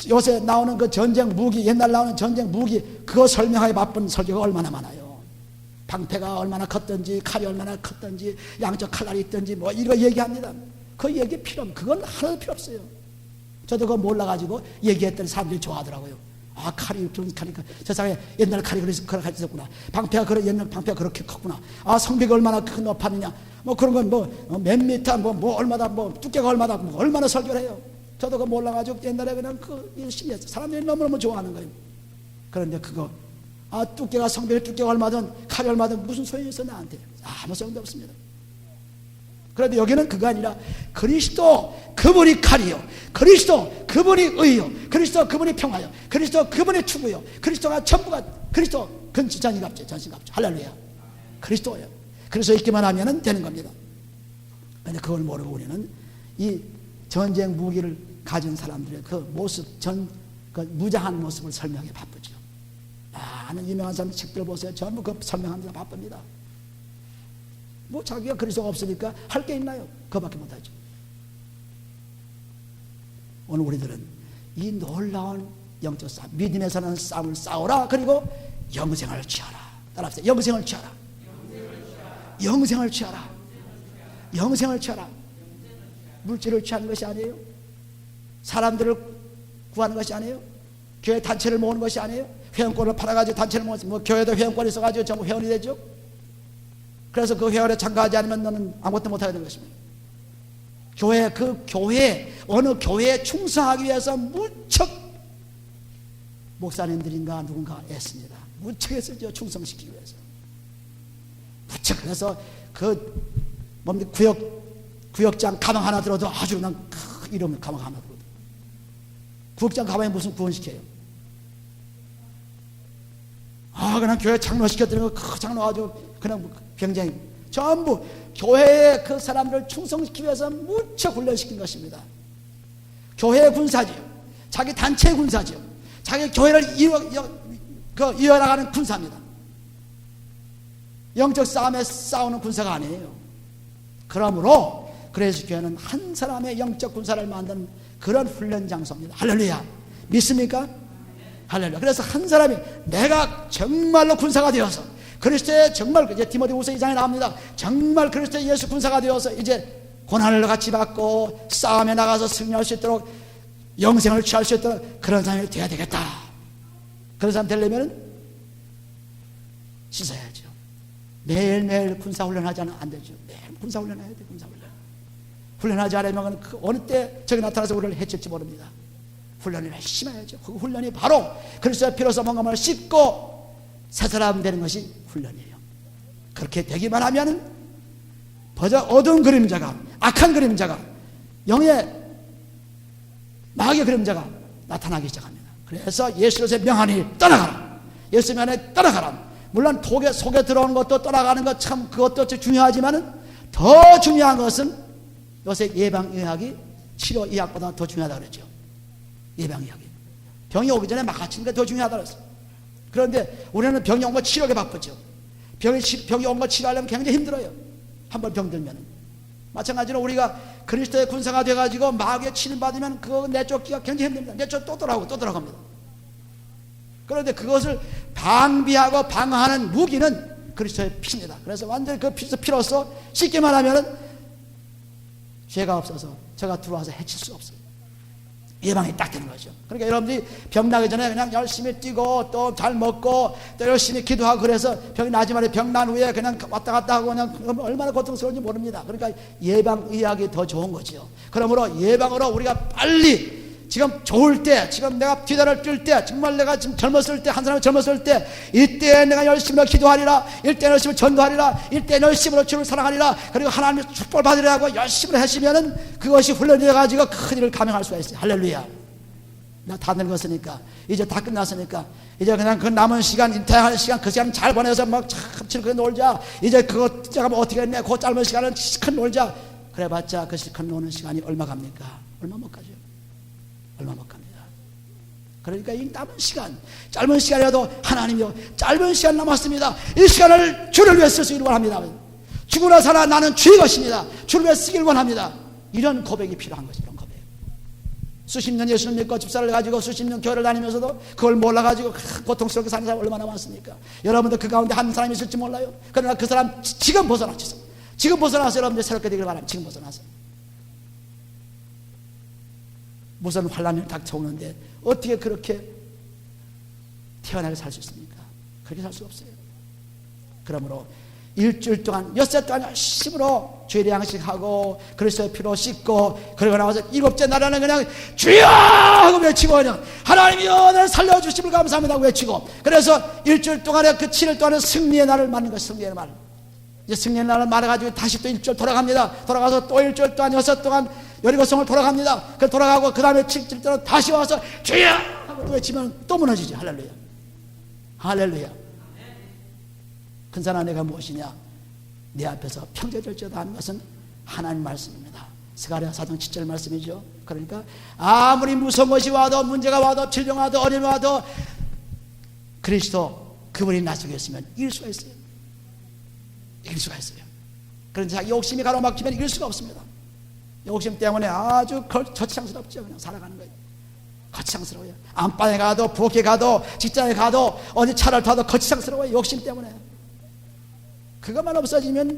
요새 나오는 그 전쟁 무기, 옛날 나오는 전쟁 무기, 그거 설명하기 바쁜 설교가 얼마나 많아요. 방패가 얼마나 컸든지, 칼이 얼마나 컸든지, 양쪽 칼날이 있든지, 뭐 이거 얘기합니다. 그 얘기 필요 없어요. 그건 하나도 필요 없어요. 저도 그거 몰라가지고 얘기했더니 사람들이 좋아하더라고요. 아, 칼이 이렇게 하니까 세상에 옛날 칼이 그렇게 있었구나. 방패가 옛날 방패가 그렇게 컸구나. 아, 성벽이 얼마나 높았느냐. 뭐 그런 건 몇 미터, 뭐 얼마다, 뭐 두께가 얼마다, 뭐 얼마나 설교를 해요. 저도 그거 몰라가지고 옛날에 그냥 그 열심히 했어요. 사람들이 너무너무 좋아하는 거예요. 그런데 그거 두께가 성벽의 두께가 얼마든 칼이 얼마든 무슨 소용이 있어 나한테. 아무 소용도 없습니다. 그런데 여기는 그거 아니라 그리스도 그분이 칼이요, 그리스도 그분이 의요, 그리스도 그분이 평화요, 그리스도 그분이 추구요, 그리스도가 전부가, 그리스도 그건 전신갑주, 전신갑주. 할렐루야. 그리스도예요. 그래서 있기만 하면 되는 겁니다. 그런데 그걸 모르고 우리는 이 전쟁 무기를 가진 사람들의 그 모습, 그 무장한 모습을 설명해 바쁘죠. 많은 유명한 사람 책들 보세요. 전부 그 설명합니다. 바쁩니다. 뭐 자기가 그리스도가 없으니까 할 게 있나요? 그거밖에 못하죠. 오늘 우리들은 이 놀라운 영적 싸움, 믿음에 사는 싸움을 싸우라. 그리고 영생을 취하라. 따라합시다. 영생을 취하라. 영생을 취하라. 영생을 취하라. 물질을 취하는 것이 아니에요. 사람들을 구하는 것이 아니에요. 교회 단체를 모으는 것이 아니에요. 회원권을 팔아가지고 단체를 모으지. 뭐 교회도 회원권이 있어가지고 전부 회원이 되죠. 그래서 그 회원에 참가하지 않으면 너는 아무것도 못하게 되는 것입니다. 교회, 그 교회, 어느 교회에 충성하기 위해서 무척 목사님들인가 누군가 애씁니다. 무척 애쓰죠. 충성시키기 위해서. 무척. 그래서 그 뭡니까 구역장 가방 하나 들어도 아주 그냥 이러면 가방 하나 들어도 구역장 가방에 무슨 구원시켜요? 그냥 교회 장로 시켜드리는 거 장로 아주 그냥 굉장히 전부 교회의 그 사람들을 충성시키기 위해서 무척 훈련시킨 것입니다. 교회의 군사지요. 자기 단체의 군사지요. 자기 교회를 이어나가는 군사입니다. 영적 싸움에 싸우는 군사가 아니에요. 그러므로 그래서 교회는 한 사람의 영적 군사를 만드는 그런 훈련 장소입니다. 할렐루야. 믿습니까? 할렐루야. 그래서 한 사람이 내가 정말로 군사가 되어서 그리스도의 정말 이제 디모데후서 2장에 나옵니다. 정말 그리스도의 예수 군사가 되어서 이제 고난을 같이 받고 싸움에 나가서 승리할 수 있도록 영생을 취할 수 있도록 그런 사람이 되어야 되겠다. 그런 사람 되려면 씻어야죠. 매일매일 군사훈련하지 않으면 안 되죠. 매일 군사훈련해야 돼. 군사훈련. 훈련하지 않으면 그 어느 때 저기 나타나서 우리를 해칠지 모릅니다. 훈련을 열심히 해야죠. 그 훈련이 바로 그리스도의 피로서 뭔가를 씻고 새 사람 되는 것이 훈련이에요. 그렇게 되기만 하면 벌써 어두운 그림자가, 악한 그림자가, 영의 마귀의 그림자가 나타나기 시작합니다. 그래서 예수로서의 명하니 떠나가라. 예수 명하니 떠나가라. 물론 속에 들어오는 것도 떠나가는 것 참 그것도 중요하지만 더 중요한 것은 요새 예방의학이 치료의학보다 더 중요하다고 그랬죠. 예방의학이. 병이 오기 전에 막아치는 게 더 중요하다고 그랬어요. 그런데 우리는 병이 온 거 치료하게 바쁘죠. 병이 온 거 치료하려면 굉장히 힘들어요. 한번 병들면. 마찬가지로 우리가 그리스도의 군사가 돼가지고 마귀의 치를 받으면 그거 내쫓기가 굉장히 힘듭니다. 내쫓 또 돌아갑니다. 그런데 그것을 방비하고 방어하는 무기는 그리스도의 피입니다. 그래서 완전히 그 피로서 씻기만 하면은 죄가 없어서 저가 들어와서 해칠 수 없어요. 예방이 딱 되는 거죠. 그러니까 여러분들이 병 나기 전에 그냥 열심히 뛰고 또 잘 먹고 또 열심히 기도하고 그래서 병이 나지 말고 병 난 후에 그냥 왔다 갔다 하고 그냥 얼마나 고통스러운지 모릅니다. 그러니까 예방의학이 더 좋은 거죠. 그러므로 예방으로 우리가 빨리 지금 좋을 때, 지금 내가 뒤다를 뛸 때, 정말 내가 지금 젊었을 때, 한 사람이 젊었을 때, 이때 내가 열심히 기도하리라, 이때 열심히 전도하리라, 이때 열심히 주를 사랑하리라, 그리고 하나님의 축복을 받으리라고 열심히 하시면은 그것이 훈련되어가지고 큰 일을 감행할 수가 있어요. 할렐루야. 나 다 늙었으니까, 이제 다 끝났으니까, 이제 그냥 그 남은 시간, 인퇴하는 시간, 그 시간 잘 보내서 막 참 즐겁게 놀자. 이제 그거 제가 뭐 어떻게 했네, 그 짧은 시간은 실컷 놀자. 그래봤자 그 실컷 노는 시간이 얼마 갑니까? 얼마 못 가죠. 얼마 못 갑니다. 그러니까 이 남은 시간, 짧은 시간이라도 하나님이요, 짧은 시간 남았습니다. 이 시간을 주를 위해 쓸 수 있기를 원합니다. 죽으나 살아 나는 주의 것입니다. 주를 위해 쓰기를 원합니다. 이런 고백이 필요한 거죠. 이런 고백. 수십 년 예수를 믿고 집사를 가지고 수십 년 교회를 다니면서도 그걸 몰라가지고 고통스럽게 사는 사람 얼마나 많습니까? 여러분도 그 가운데 한 사람이 있을지 몰라요. 그러나 그 사람 지금 벗어나셔서, 지금 벗어나서 여러분들 새롭게 되기를 바랍니다. 지금 벗어나서. 무슨 환란이 닥쳐오는데 어떻게 그렇게 태어나게 살 수 있습니까? 그렇게 살 수 없어요. 그러므로 일주일 동안, 엿새 동안 열심으로 죄의 양식하고 그리스도의 피로 씻고 그러고 나와서 일곱째 날에는 그냥 주여 하고 외치고 그냥 하나님이여 나를 살려주심을 감사합니다 외치고, 그래서 일주일 동안에 그 7일 동안에 승리의 날을 맞는 것이 승리의 날. 이제 승리의 날을 말해가지고 다시 또 일주일 돌아갑니다. 돌아가서 또 일주일 동안 6 동안 여리고성을 돌아갑니다. 그 돌아가고 그 다음에 7일 동안 다시 와서 주여 하고 또 외치면 또 무너지죠. 할렐루야. 할렐루야. 근사한 은혜가 무엇이냐? 내 앞에서 평제절제다 하는 것은 하나님 말씀입니다. 스가랴 4장 7절 말씀이죠. 그러니까 아무리 무서운 것이 와도, 문제가 와도, 질병 와도, 어려움이 와도 그리스도 그분이 나 속에 있으면 이길 수가 있어요. 이길 수가 있어요. 그런데 자기 욕심이 가로막히면 이길 수가 없습니다. 욕심 때문에 아주 거창스럽죠. 그냥 살아가는 거예요. 거창스러워요. 안방에 가도, 부엌에 가도, 직장에 가도, 어디 차를 타도 거창스러워요. 욕심 때문에. 그것만 없어지면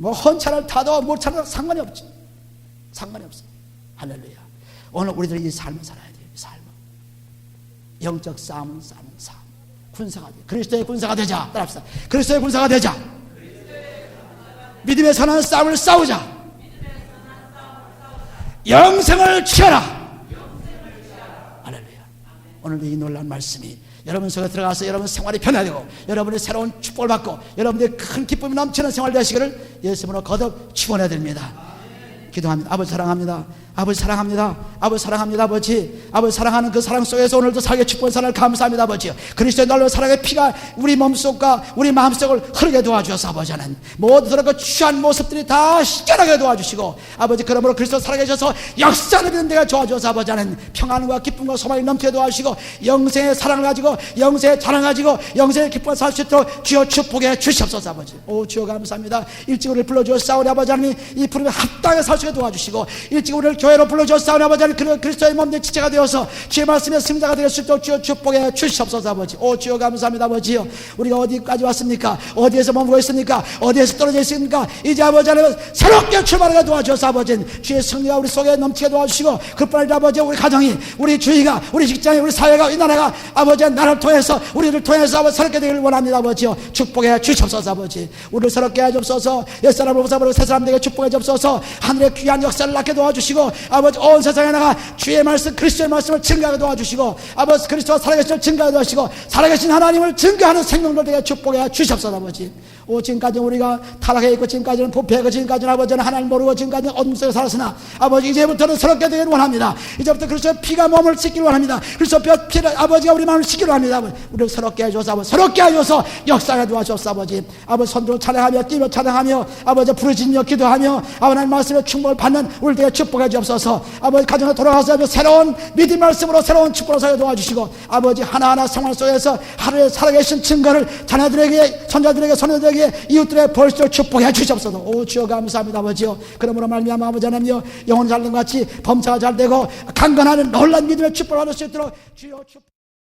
헌차를 타도 뭘 타도 상관이 없지. 상관이 없어. 할렐루야. 오늘 우리들이 이 삶을 살아야 돼요. 이 삶을. 영적 싸움은 싸움. 군사가 돼. 그리스도의 군사가 되자. 따라합시다. 그리스도의 군사가 되자. 믿음의 선한 싸움을 싸우자. 영생을 취하라. 할렐루야. 오늘 이 놀라운 말씀이 여러분 속에 들어가서 여러분 생활이 변화되고 여러분의 새로운 축복을 받고 여러분의 큰 기쁨이 넘치는 생활 되시기를 예수님으로 거듭 축원해 드립니다. 기도합니다. 아버지 사랑합니다. 아버지 사랑합니다. 아버지 사랑합니다. 아버지 사랑하는 그 사랑 속에서 오늘도 살게 축복한 사랑을 감사합니다. 아버지요. 그리스도의 날로 사랑의 피가 우리 몸속과 우리 마음속을 흐르게 도와주셔서 아버지는 모든 그 취한 모습들이 다 시원하게 도와주시고 아버지 그러므로 그리스도 살아계셔서 역사를 믿는 데가 도와주셔서 아버지는 평안과 기쁨과 소망이 넘치게 도와주시고 영생의 사랑을 가지고 영생의 자랑을 가지고 영생의 기쁨을 살 수 있도록 주여 축복해 주시옵소서. 아버지 오 주여 감사합니다. 일찍 우리를 불러주셨사오니 아버지 하나님 이 부름에 합당하게 살 수 있게 도와주시고 일찍 우리를 교회로 불러주셨사오니 아버지 하나님 그리스도의 몸된 지체가 되어서 주의 말씀의 승자가 되었을 수 있도록 주여 축복해 주시옵소서. 아버지 오 주여 감사합니다. 아버지요 우리가 어디까지 왔습니까? 어디에서 머물고 있습니까? 어디에서 떨어져 있습니까? 이제 아버지 하나님 새롭게 출발하게 도와주셔서 아버지 주의 승리가 우리 속에 넘치게 도와주시고 그뿐 아니라 아버지 우리 가정이 우리 주위가 우리 직장이 우리 사회가 이 나라가 아버지 나라를 통해서 우리를 통해서 아버지 새롭게 되기를 원합니다. 아버지요 축복해 주시옵소서. 아버지 우리를 새롭게 해 주옵소서. 옛사람을 벗어버리고 새사람들에게 축복해 주옵소서. 하늘의 귀한 역사를 낳게 도와주시고 아버지 온 세상에 나가 주의 말씀 그리스도의 말씀을 증거하게 도와주시고 아버지 그리스도가 살아계심을 증거하게 도와주시고 살아계신 하나님을 증거하는 생명들에게 축복해 주시옵소서. 아버지 오 지금까지 우리가 타락해 있고 지금까지는 부패하고 지금까지는 아버지는 하나님 모르고 지금까지는 어둠 속에 살았으나 아버지 이제부터는 새롭게 되기를 원합니다. 이제부터 그리스도의 피가 몸을 씻기를 원합니다. 그리스도 피를 아버지가 우리 마음을 씻기를 원합니다. 우리를 새롭게 해줘서 아버지 새롭게 해줘서 역사에 도와주옵소서. 아버지 손들고 찬양하며 뛰며 찬양하며 아버지 부르짖며 기도하며 하나님 말씀의 축복을 받는 우리들에게 축복해 주옵소서. 아버지 가정에 돌아가서 새로운 믿음 말씀으로 새로운 축복을 살게 도와주시고 아버지 하나하나 생활 속에서 하루에 살아계신 증거를 자녀들에게 손자들에게 손녀들에게 이웃들에게 벌써 축복해 주시옵소서. 오 주여 감사합니다. 아버지요 그러므로 말미암아 아버지 하나님요 영혼 잘된 것 같이 범사가 잘되고 강건하는 놀란 믿음의 축복을 받을 수 있도록 주여 축복